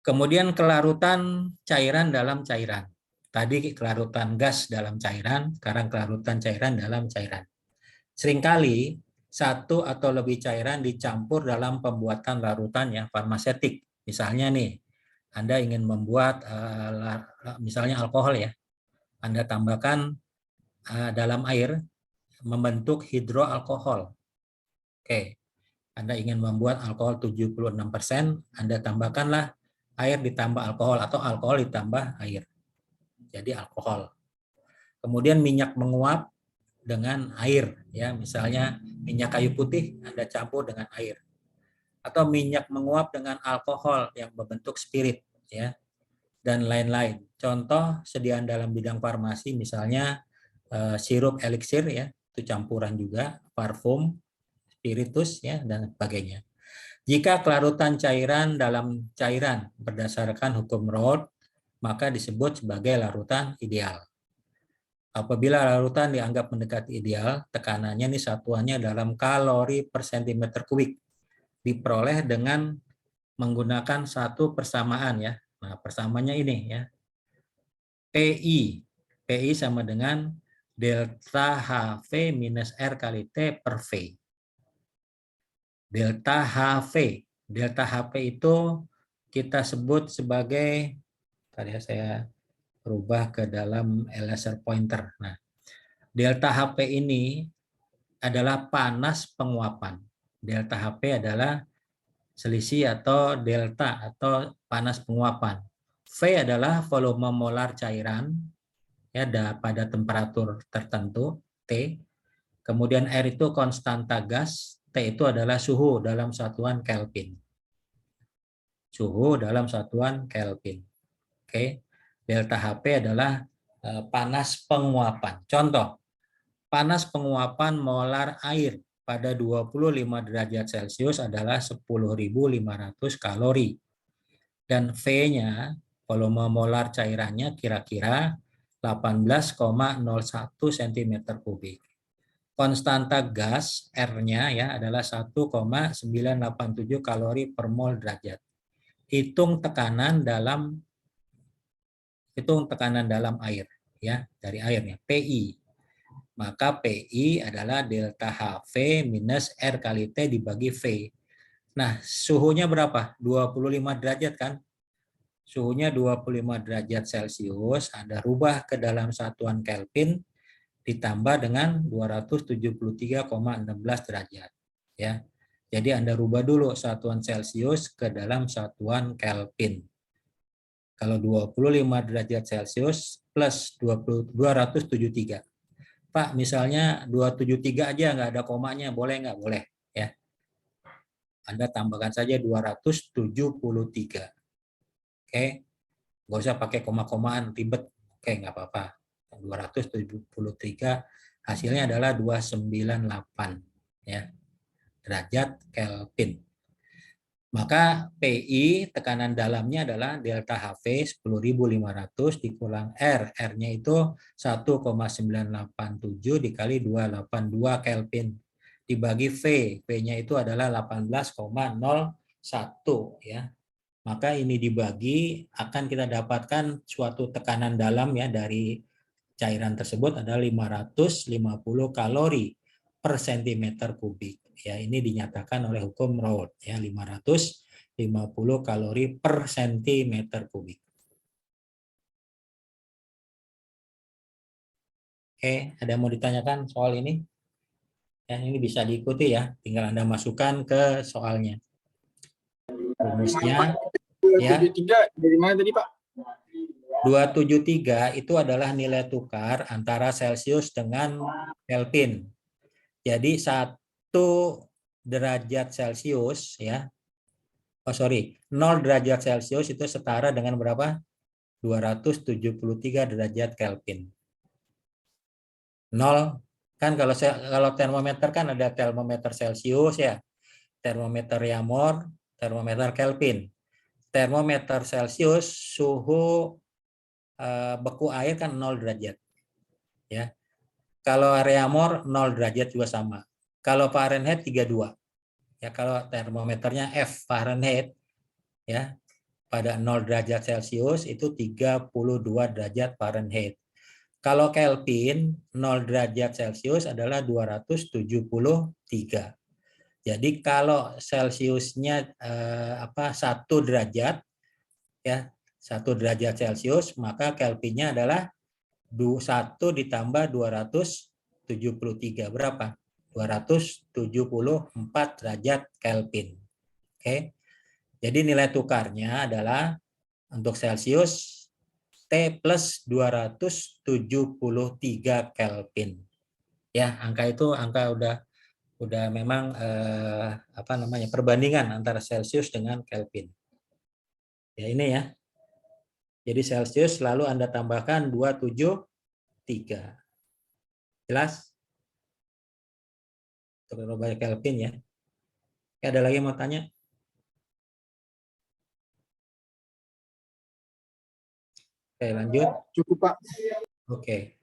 Kemudian kelarutan cairan dalam cairan. Tadi kelarutan gas dalam cairan, sekarang kelarutan cairan dalam cairan. Seringkali satu atau lebih cairan dicampur dalam pembuatan larutan ya, farmasetik. Misalnya nih, Anda ingin membuat misalnya alkohol ya. Anda tambahkan dalam air membentuk hidroalkohol. Oke, Anda ingin membuat alkohol 76%, Anda tambahkanlah air ditambah alkohol atau alkohol ditambah air. Jadi alkohol. Kemudian minyak menguap dengan air, ya, misalnya minyak kayu putih Anda campur dengan air. Atau minyak menguap dengan alkohol yang berbentuk spirit, ya, dan lain-lain. Contoh sediaan dalam bidang farmasi misalnya sirup eliksir, ya, itu campuran juga, parfum, spiritus, ya, dan sebagainya. Jika kelarutan cairan dalam cairan berdasarkan hukum Raoult, maka disebut sebagai larutan ideal. Apabila larutan dianggap mendekati ideal, tekanannya ini satuannya dalam kalori per cm3. Diperoleh dengan menggunakan satu persamaan ya. Nah, persamaannya ini ya. PI. PI sama dengan delta HV minus R kali T per V. Delta HV. Delta HV itu kita sebut sebagai, tadi saya rubah ke dalam laser pointer. Nah, delta HP ini adalah panas penguapan. Delta HP adalah selisih atau delta atau panas penguapan. V adalah volume molar cairan ya pada temperatur tertentu T. Kemudian R itu konstanta gas, T itu adalah suhu dalam satuan Kelvin. Suhu dalam satuan Kelvin. Oke. Delta HP adalah panas penguapan. Contoh, panas penguapan molar air pada 25 derajat Celcius adalah 10.500 kalori. Dan V-nya, volume molar cairannya kira-kira 18,01 cm3. Konstanta gas R-nya ya adalah 1,987 kalori per mol derajat. Hitung tekanan dalam air ya, dari airnya PI. Maka PI adalah delta HV minus R kali T dibagi V. Nah, suhunya berapa? 25 derajat kan? Suhunya 25 derajat Celcius, Anda rubah ke dalam satuan Kelvin ditambah dengan 273,16 derajat ya. Jadi Anda rubah dulu satuan Celcius ke dalam satuan Kelvin. Kalau 25 derajat Celcius plus 273. Pak, misalnya 273 aja nggak ada komanya, boleh nggak? Boleh. Ya. Anda tambahkan saja 273. Oke. Nggak usah pakai koma-komaan, ribet. Oke, nggak apa-apa. 273 hasilnya adalah 298 ya, derajat Kelvin. Maka PI tekanan dalamnya adalah delta HV 10.500 dikurang R. R-nya itu 1,987 dikali 282 Kelvin. Dibagi V. V-nya itu adalah 18,01 ya. Maka ini dibagi akan kita dapatkan suatu tekanan dalam ya dari cairan tersebut adalah 550 kalori per cm3. Ya, ini dinyatakan oleh hukum Raoult ya, 550 kalori per cm3. Oke, ada yang mau ditanyakan soal ini? Ya, ini bisa diikuti ya, tinggal Anda masukkan ke soalnya. Rumusnya ya. 273 dari mana tadi, Pak? 273 itu adalah nilai tukar antara Celcius dengan Kelvin. Jadi 1 derajat Celcius ya. 0 derajat Celcius itu setara dengan berapa? 273 derajat Kelvin. 0 kan kalau termometer kan ada termometer Celcius ya. Termometer Reaumur, termometer Kelvin. Termometer Celcius suhu beku air kan 0 derajat. Ya. Kalau Reaumur 0 derajat juga sama. Kalau Fahrenheit 32. Ya, kalau termometernya F Fahrenheit ya pada 0 derajat Celcius itu 32 derajat Fahrenheit. Kalau Kelvin 0 derajat Celcius adalah 273. Jadi kalau Celciusnya 1 derajat ya, 1 derajat Celcius, maka Kelvinnya adalah 1 ditambah 273 berapa? 274 derajat Kelvin. Oke. Jadi nilai tukarnya adalah untuk Celcius T plus 273 Kelvin. Ya, angka itu udah memang perbandingan antara Celcius dengan Kelvin. Ya, ini ya. Jadi Celcius selalu Anda tambahkan 273. Jelas? Untuk Kelvin ya. Ada lagi yang mau tanya? Oke, lanjut. Cukup, Pak. Oke.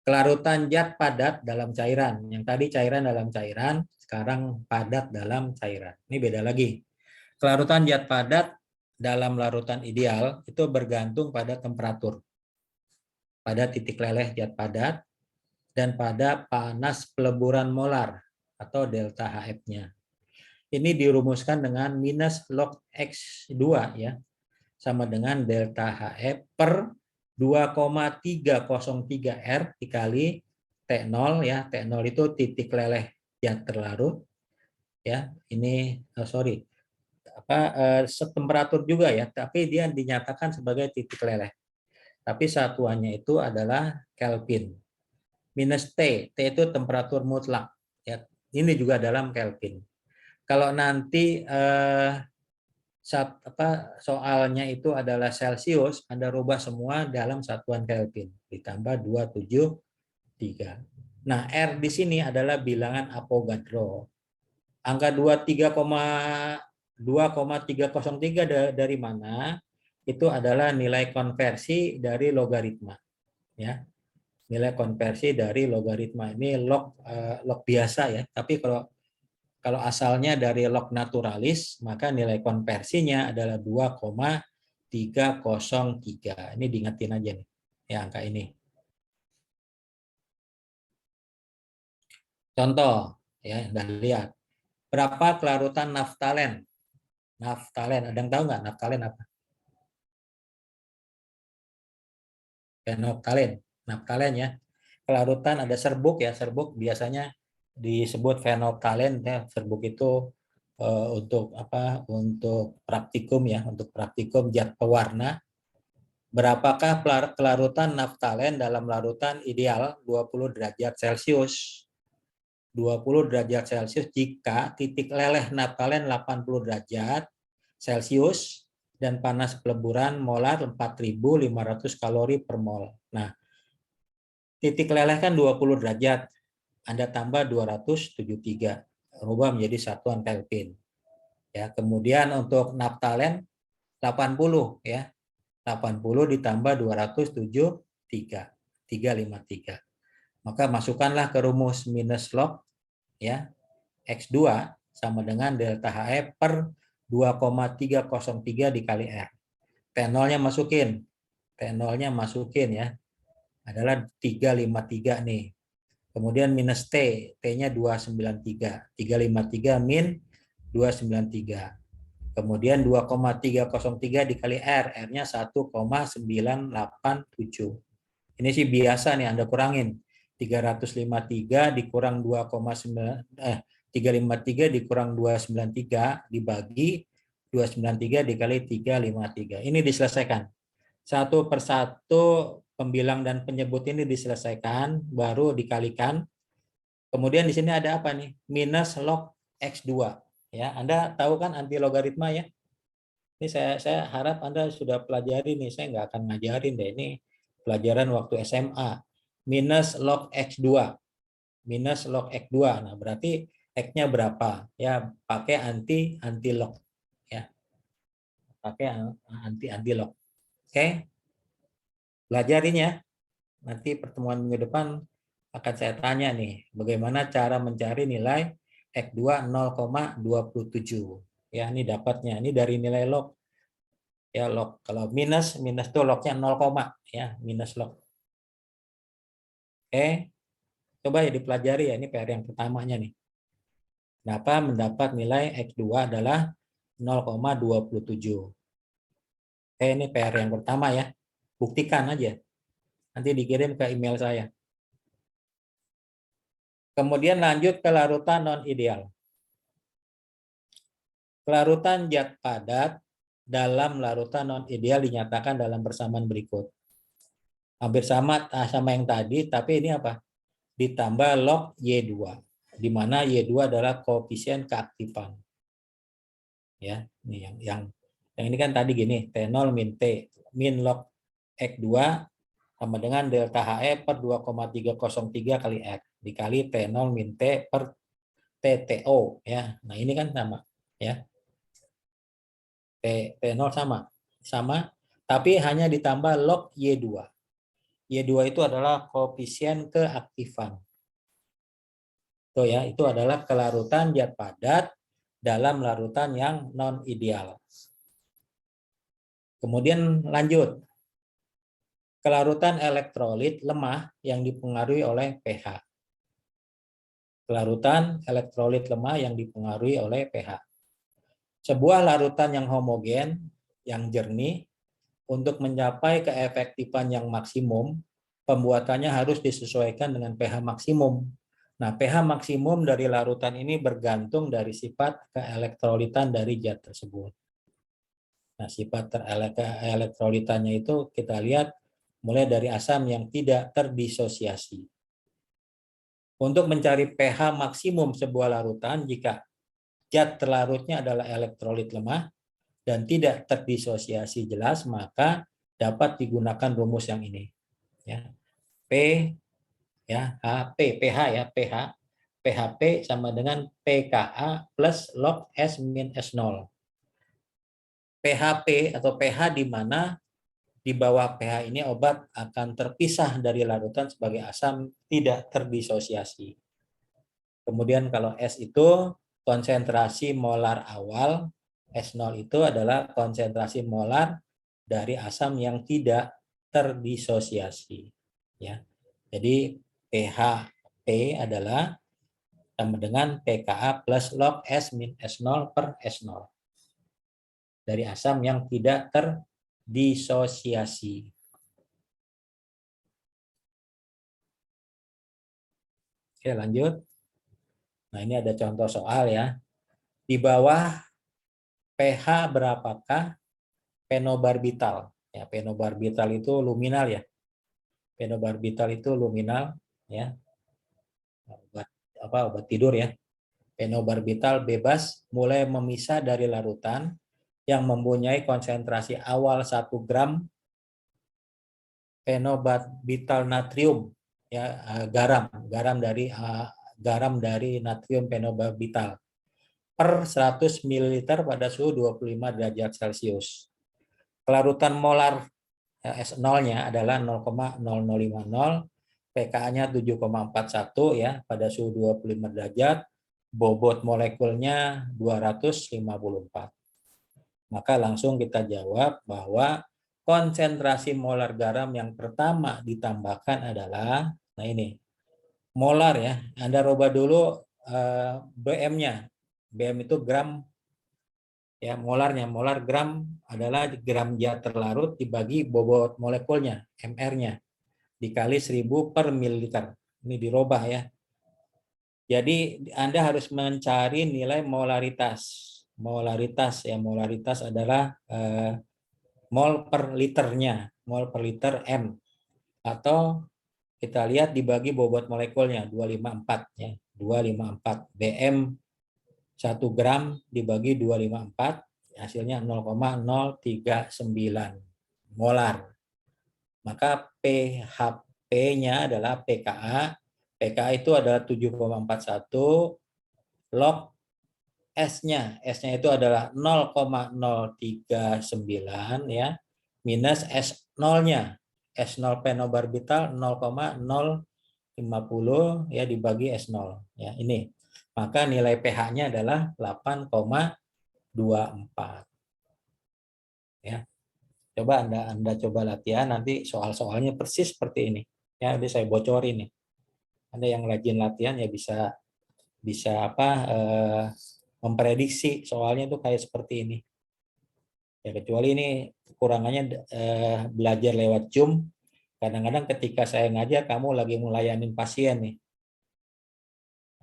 Kelarutan zat padat dalam cairan. Yang tadi cairan dalam cairan, sekarang padat dalam cairan. Ini beda lagi. Kelarutan zat padat dalam larutan ideal itu bergantung pada temperatur, pada titik leleh zat padat, dan pada panas peleburan molar atau delta HF-nya. Ini dirumuskan dengan minus log X2 ya, sama dengan delta HF per 2,303 R dikali T0 ya. T0 itu titik leleh zat terlarut ya. Ini setemperatur juga ya, tapi dia dinyatakan sebagai titik leleh. Tapi satuannya itu adalah Kelvin. Minus T, T itu temperatur mutlak ya. Ini juga dalam Kelvin. Kalau nanti soalnya itu adalah Celsius, Anda rubah semua dalam satuan Kelvin ditambah 273. Nah, R di sini adalah bilangan Avogadro. Angka 2,303 dari mana? Itu adalah nilai konversi dari logaritma ya. Nilai konversi dari logaritma ini log biasa ya, tapi kalau asalnya dari log naturalis, maka nilai konversinya adalah 2,303. Ini diingetin aja nih, ya angka ini. Contoh, ya, Anda lihat. Berapa kelarutan naftalen? Naftalen, ada yang tahu nggak naftalen apa? Fenoftalen, naftalen ya. Kelarutan ada serbuk ya, serbuk biasanya disebut fenoftalen ya. Serbuk itu untuk apa? Untuk praktikum ya, untuk praktikum zat pewarna. Berapakah kelarutan naftalen dalam larutan ideal 20 derajat Celcius? 20 derajat Celcius jika titik leleh naftalen 80 derajat Celcius dan panas peleburan molar 4.500 kalori per mol. Nah, titik leleh kan 20 derajat. Anda tambah 273, rubah menjadi satuan Kelvin. Ya, kemudian untuk naftalen 80 ya. 80 ditambah 273, 353. Maka masukkanlah ke rumus minus log ya X2 sama dengan delta HF per 2,303 dikali R. T0-nya masukin. T0-nya masukin ya. Adalah 353 nih. Kemudian minus T, T-nya 293. 353 min 293. Kemudian 2,303 dikali R, R-nya 1,987. Ini sih biasa nih Anda kurangin. 353 dikurang 353 dikurang 293 dibagi 293 dikali 353. Ini diselesaikan. Satu persatu pembilang dan penyebut ini diselesaikan, baru dikalikan. Kemudian di sini ada apa nih? Minus log X2. Ya, Anda tahu kan anti logaritma ya? Ini saya harap Anda sudah pelajari nih. Saya nggak akan ngajarin deh. Ini pelajaran waktu SMA. Minus log X2. Minus log X2. Nah, berarti X-nya berapa? Ya, pakai anti log. Ya. Pakai anti log. Oke. Belajarin ya. Nanti pertemuan minggu depan akan saya tanya nih, bagaimana cara mencari nilai X2 0,27. Ya, ini dapatnya. Ini dari nilai log. Ya, log. Kalau minus itu lognya 0, ya, minus log. Oke. Coba ya dipelajari ya, ini PR yang pertamanya nih. Kenapa mendapat nilai X2 adalah 0,27. Oke, ini PR yang pertama ya. Buktikan aja. Nanti dikirim ke email saya. Kemudian lanjut ke larutan non-ideal. Kelarutan zat padat dalam larutan non-ideal dinyatakan dalam persamaan berikut. Hampir sama yang tadi, tapi ini apa? Ditambah log Y2. Di mana Y2 adalah koefisien keaktifan. Ya, ini yang ini kan tadi gini, T0 min T min log X2 sama dengan delta HE per 2,303 kali R dikali T0 min T per TTO ya. Nah, ini kan sama ya. T0 sama. sama, tapi hanya ditambah log Y2. Y2 itu adalah koefisien keaktifan. Tuh ya, itu adalah kelarutan zat padat dalam larutan yang non ideal. Kemudian lanjut. Kelarutan elektrolit lemah yang dipengaruhi oleh pH. Kelarutan elektrolit lemah yang dipengaruhi oleh pH. Sebuah larutan yang homogen, yang jernih, untuk mencapai keefektifan yang maksimum, pembuatannya harus disesuaikan dengan pH maksimum. Nah, pH maksimum dari larutan ini bergantung dari sifat keelektrolitan dari zat tersebut. Nah, sifat elektrolitannya itu kita lihat mulai dari asam yang tidak terdisosiasi. Untuk mencari pH maksimum sebuah larutan, jika zat terlarutnya adalah elektrolit lemah dan tidak terdisosiasi jelas, maka dapat digunakan rumus yang ini. Ya. P ya, HP, pH ya, pH. PHP sama dengan pKa plus log S min S0. PHP atau pH di mana di bawah pH ini obat akan terpisah dari larutan sebagai asam tidak terdisosiasi. Kemudian kalau S itu konsentrasi molar awal, S0 itu adalah konsentrasi molar dari asam yang tidak terdisosiasi. Ya. Jadi PHP adalah sama dengan pKa plus log S min S0 per S0. Dari asam yang tidak terdisosiasi. Oke, lanjut. Nah, ini ada contoh soal ya. Di bawah pH berapakah fenobarbital? Ya, fenobarbital itu luminal ya. Fenobarbital itu luminal ya. Obat tidur ya. Fenobarbital bebas mulai memisah dari larutan yang mempunyai konsentrasi awal 1 gram fenobarbital natrium ya, garam dari natrium fenobarbital per 100 ml pada suhu 25 derajat Celcius. Kelarutan molar S0-nya adalah 0,0050, pK-nya 7,41 ya pada suhu 25 derajat, bobot molekulnya 254. Maka langsung kita jawab bahwa konsentrasi molar garam yang pertama ditambahkan adalah, nah ini, molar ya. Anda rubah dulu BM-nya. BM itu gram, ya molarnya. Molar gram adalah gram zat terlarut dibagi bobot molekulnya, MR-nya, dikali 1000 per mililiter. Ini dirubah ya. Jadi Anda harus mencari nilai molaritas. Molaritas ya, molaritas adalah mol per liternya, mol per liter M. Atau kita lihat dibagi bobot molekulnya 254 ya. 254 BM 1 gram dibagi 254 hasilnya 0,039 molar. Maka PHP-nya adalah pKa. pKa itu adalah 7,41, log S-nya itu adalah 0,039 ya, minus S0-nya. S0 fenobarbital 0,050 ya dibagi S0 ya, ini. Maka nilai pH-nya adalah 8,24. Ya. Coba Anda coba latihan, nanti soal-soalnya persis seperti ini. Ya, ini saya bocorin nih. Anda yang rajin latihan ya bisa memprediksi soalnya tuh kayak seperti ini. Ya, kecuali ini kekurangannya belajar lewat Zoom. Kadang-kadang ketika saya ngajar kamu lagi melayanin pasien nih.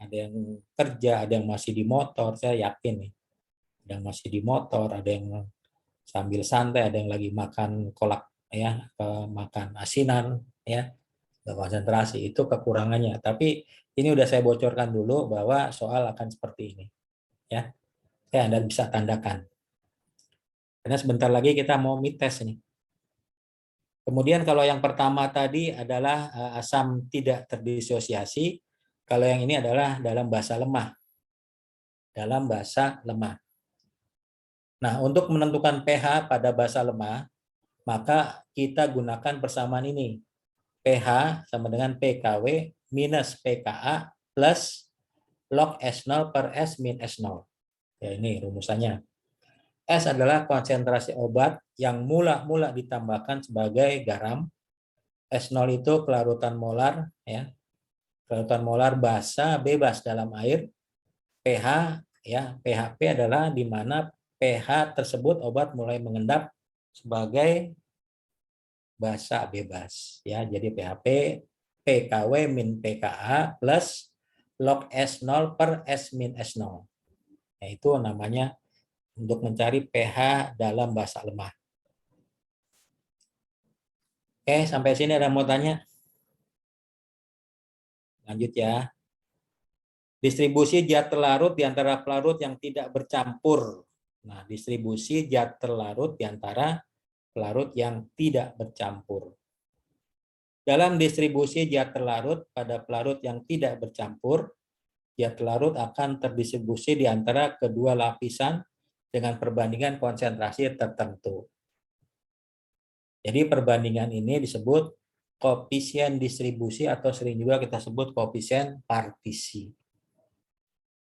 Ada yang kerja, ada yang masih di motor, saya yakin nih. Ada yang masih di motor, ada yang sambil santai, ada yang lagi makan kolak ya, makan asinan ya. Konsentrasi itu kekurangannya. Tapi ini udah saya bocorkan dulu bahwa soal akan seperti ini. Ya. Anda bisa tandakan. Karena sebentar lagi kita mau mid test ini. Kemudian kalau yang pertama tadi adalah asam tidak terdisosiasi, kalau yang ini adalah dalam basa lemah. Dalam basa lemah. Nah, untuk menentukan pH pada basa lemah, maka kita gunakan persamaan ini. pH sama dengan PKW minus PKA plus log S0 per S min S0. Ya, ini rumusannya. S adalah konsentrasi obat yang mula-mula ditambahkan sebagai garam. S0 itu kelarutan molar, ya. Kelarutan molar basa bebas dalam air. pH, ya, pHP adalah di mana pH tersebut obat mulai mengendap sebagai basa bebas, ya. Jadi pHP PKW min PKA plus log S0 per S min S0. Nah, itu namanya untuk mencari pH dalam basa lemah. Oke, sampai sini ada mau tanya? Lanjut ya. Distribusi zat terlarut di antara pelarut yang tidak bercampur. Nah, distribusi zat terlarut di antara pelarut yang tidak bercampur. Dalam distribusi zat terlarut pada pelarut yang tidak bercampur, zat terlarut akan terdistribusi di antara kedua lapisan dengan perbandingan konsentrasi tertentu. Jadi perbandingan ini disebut koefisien distribusi atau sering juga kita sebut koefisien partisi.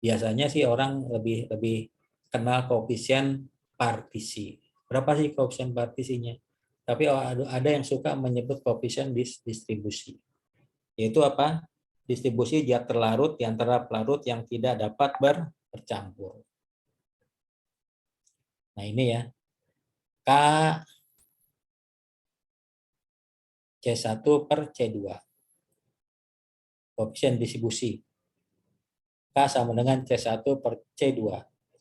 Biasanya sih orang lebih kenal koefisien partisi. Berapa sih koefisien partisinya? Tapi ada yang suka menyebut koefisien distribusi. Yaitu apa? Distribusi zat terlarut di antara pelarut yang tidak dapat bercampur. Nah, ini ya. K C1 per C2. Koefisien distribusi. K sama dengan C1 per C2.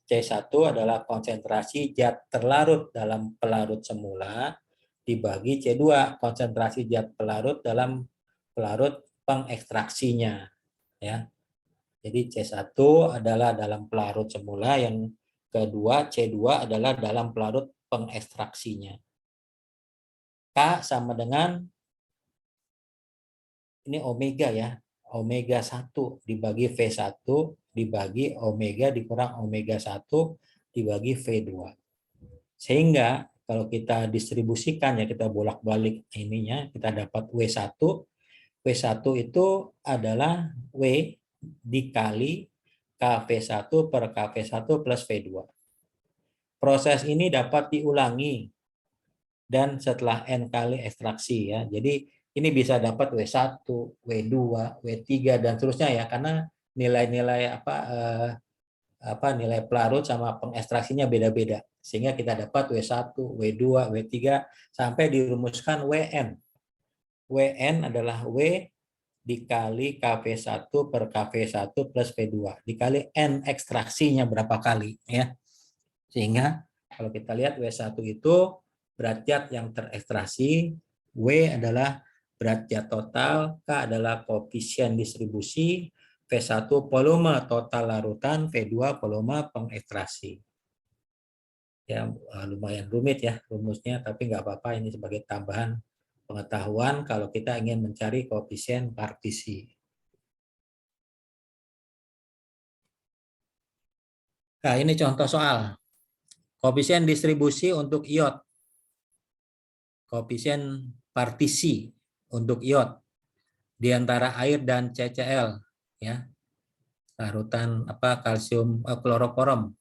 C1 adalah konsentrasi zat terlarut dalam pelarut semula dibagi C2, konsentrasi zat pelarut dalam pelarut pengekstraksinya. Ya. Jadi C1 adalah dalam pelarut semula, yang kedua C2 adalah dalam pelarut pengekstraksinya. K sama dengan, ini omega ya, omega 1 dibagi V1 dibagi omega dikurang omega 1 dibagi V2. Sehingga kalau kita distribusikan, ya kita bolak-balik ininya, kita dapat W1. W1 itu adalah W dikali KV1 per KV1 plus V2. Proses ini dapat diulangi dan setelah N kali ekstraksi ya. Jadi ini bisa dapat W1, W2, W3 dan seterusnya ya, karena nilai-nilai nilai pelarut sama pengekstraksinya beda-beda. Sehingga kita dapat W1, W2, W3 sampai dirumuskan WN. WN adalah W dikali KV1 per KV1 plus V2 dikali N ekstraksinya berapa kali ya. Sehingga kalau kita lihat W1 itu berat zat yang terekstraksi, W adalah berat zat total, K adalah koefisien distribusi, V1 volume total larutan, V2 volume pengekstraksi. Ya, lumayan rumit ya rumusnya, tapi nggak apa-apa, ini sebagai tambahan pengetahuan kalau kita ingin mencari koefisien partisi. Nah, ini contoh soal. Koefisien distribusi untuk iot. Koefisien partisi untuk iot di antara air dan CCl ya. Larutan kalsium kloroforum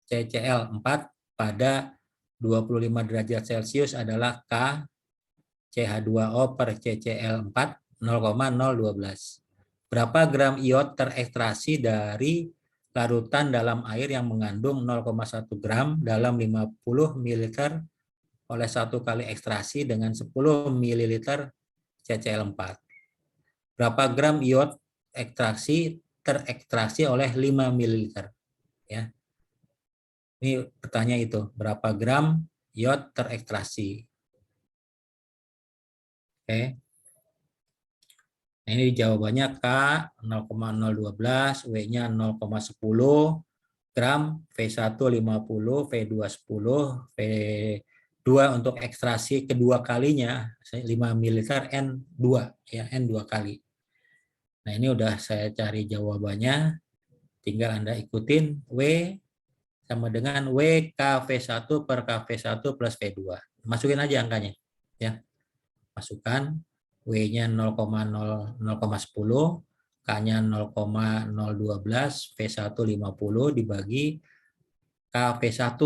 CCl 4 pada 25 derajat Celcius adalah K CH2O per CCl 4 0,012. Berapa gram iot terekstraksi dari larutan dalam air yang mengandung 0,1 gram dalam 50 ml oleh 1 kali ekstraksi dengan 10 ml CCl4. Berapa gram iot terekstraksi oleh 5 ml ya. Ini pertanyaan itu, berapa gram iot terekstraksi. Oke. Nah, ini jawabannya K 0,012, W-nya 0,10 gram, V1 50, V2 10, V2 untuk ekstraksi kedua kalinya 5 ml N2 ya, N2 kali. Nah, ini udah saya cari jawabannya. Tinggal Anda ikutin W sama dengan WKV1 per KV1 plus V2. Masukin aja angkanya. Ya. Masukkan W-nya 0,10, K-nya 0,012, V1 50 dibagi KV1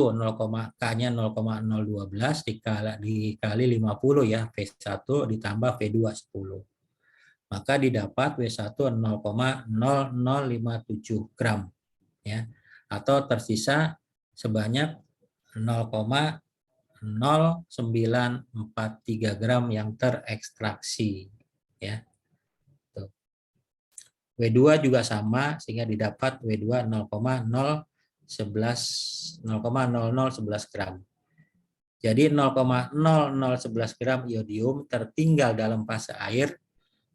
K-nya 0,012 dikali 50 ya, V1 ditambah V2 10. Maka didapat W1 0,0057 gram ya, atau tersisa sebanyak 0,0943 gram yang terekstraksi ya. Tuh. W2 juga sama sehingga didapat W2 0,0011 gram. Jadi 0,0011 gram iodium tertinggal dalam fase air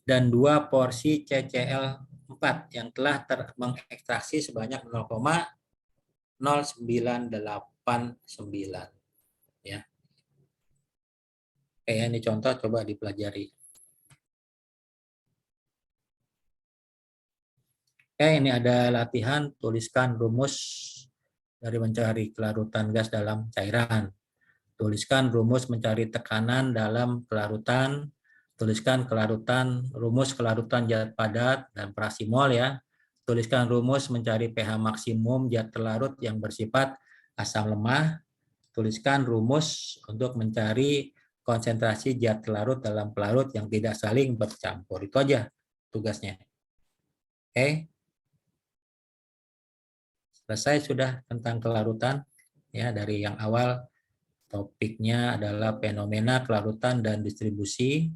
dan 2 porsi CCl4 yang telah mengekstraksi sebanyak 0,0989 ya. Oke, ini contoh, coba dipelajari. Oke, ini ada latihan, tuliskan rumus dari mencari kelarutan gas dalam cairan. Tuliskan rumus mencari tekanan dalam kelarutan. Tuliskan rumus kelarutan zat padat dan prasimol ya. Tuliskan rumus mencari pH maksimum zat terlarut yang bersifat asam lemah. Tuliskan rumus untuk mencari konsentrasi zat terlarut dalam pelarut yang tidak saling bercampur. Itu aja tugasnya. Oke. Selesai sudah tentang kelarutan ya. Dari yang awal topiknya adalah fenomena kelarutan dan distribusi.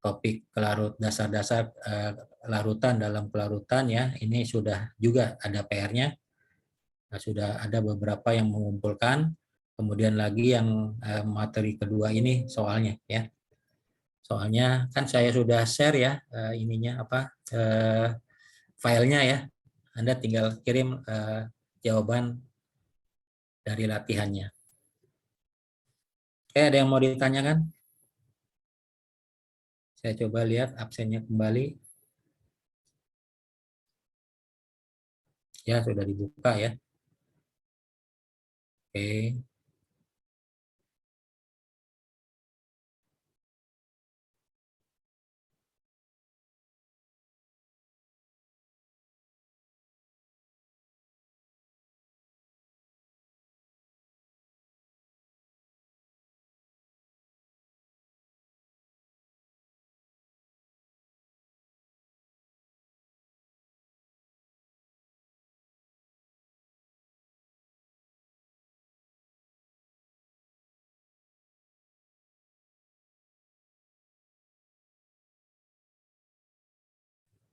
Topik dasar-dasar larutan dalam kelarutan ya. Ini sudah juga ada PR-nya. Nah, sudah ada beberapa yang mengumpulkan. Kemudian lagi yang materi kedua ini soalnya ya. Soalnya kan saya sudah share ya filenya ya. Anda tinggal kirim jawaban dari latihannya. Oke, ada yang mau ditanyakan? Saya coba lihat absennya kembali. Ya, sudah dibuka ya. Oke.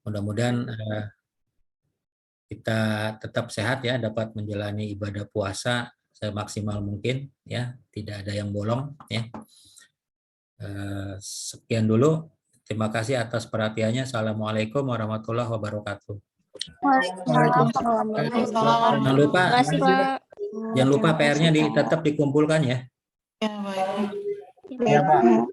Mudah-mudahan kita tetap sehat ya, dapat menjalani ibadah puasa semaksimal mungkin ya, tidak ada yang bolong ya. Sekian dulu. Terima kasih atas perhatiannya. Assalamualaikum warahmatullahi wabarakatuh. Jangan lupa PR-nya tetap dikumpulkan ya. Ya, baik. Ya, Pak.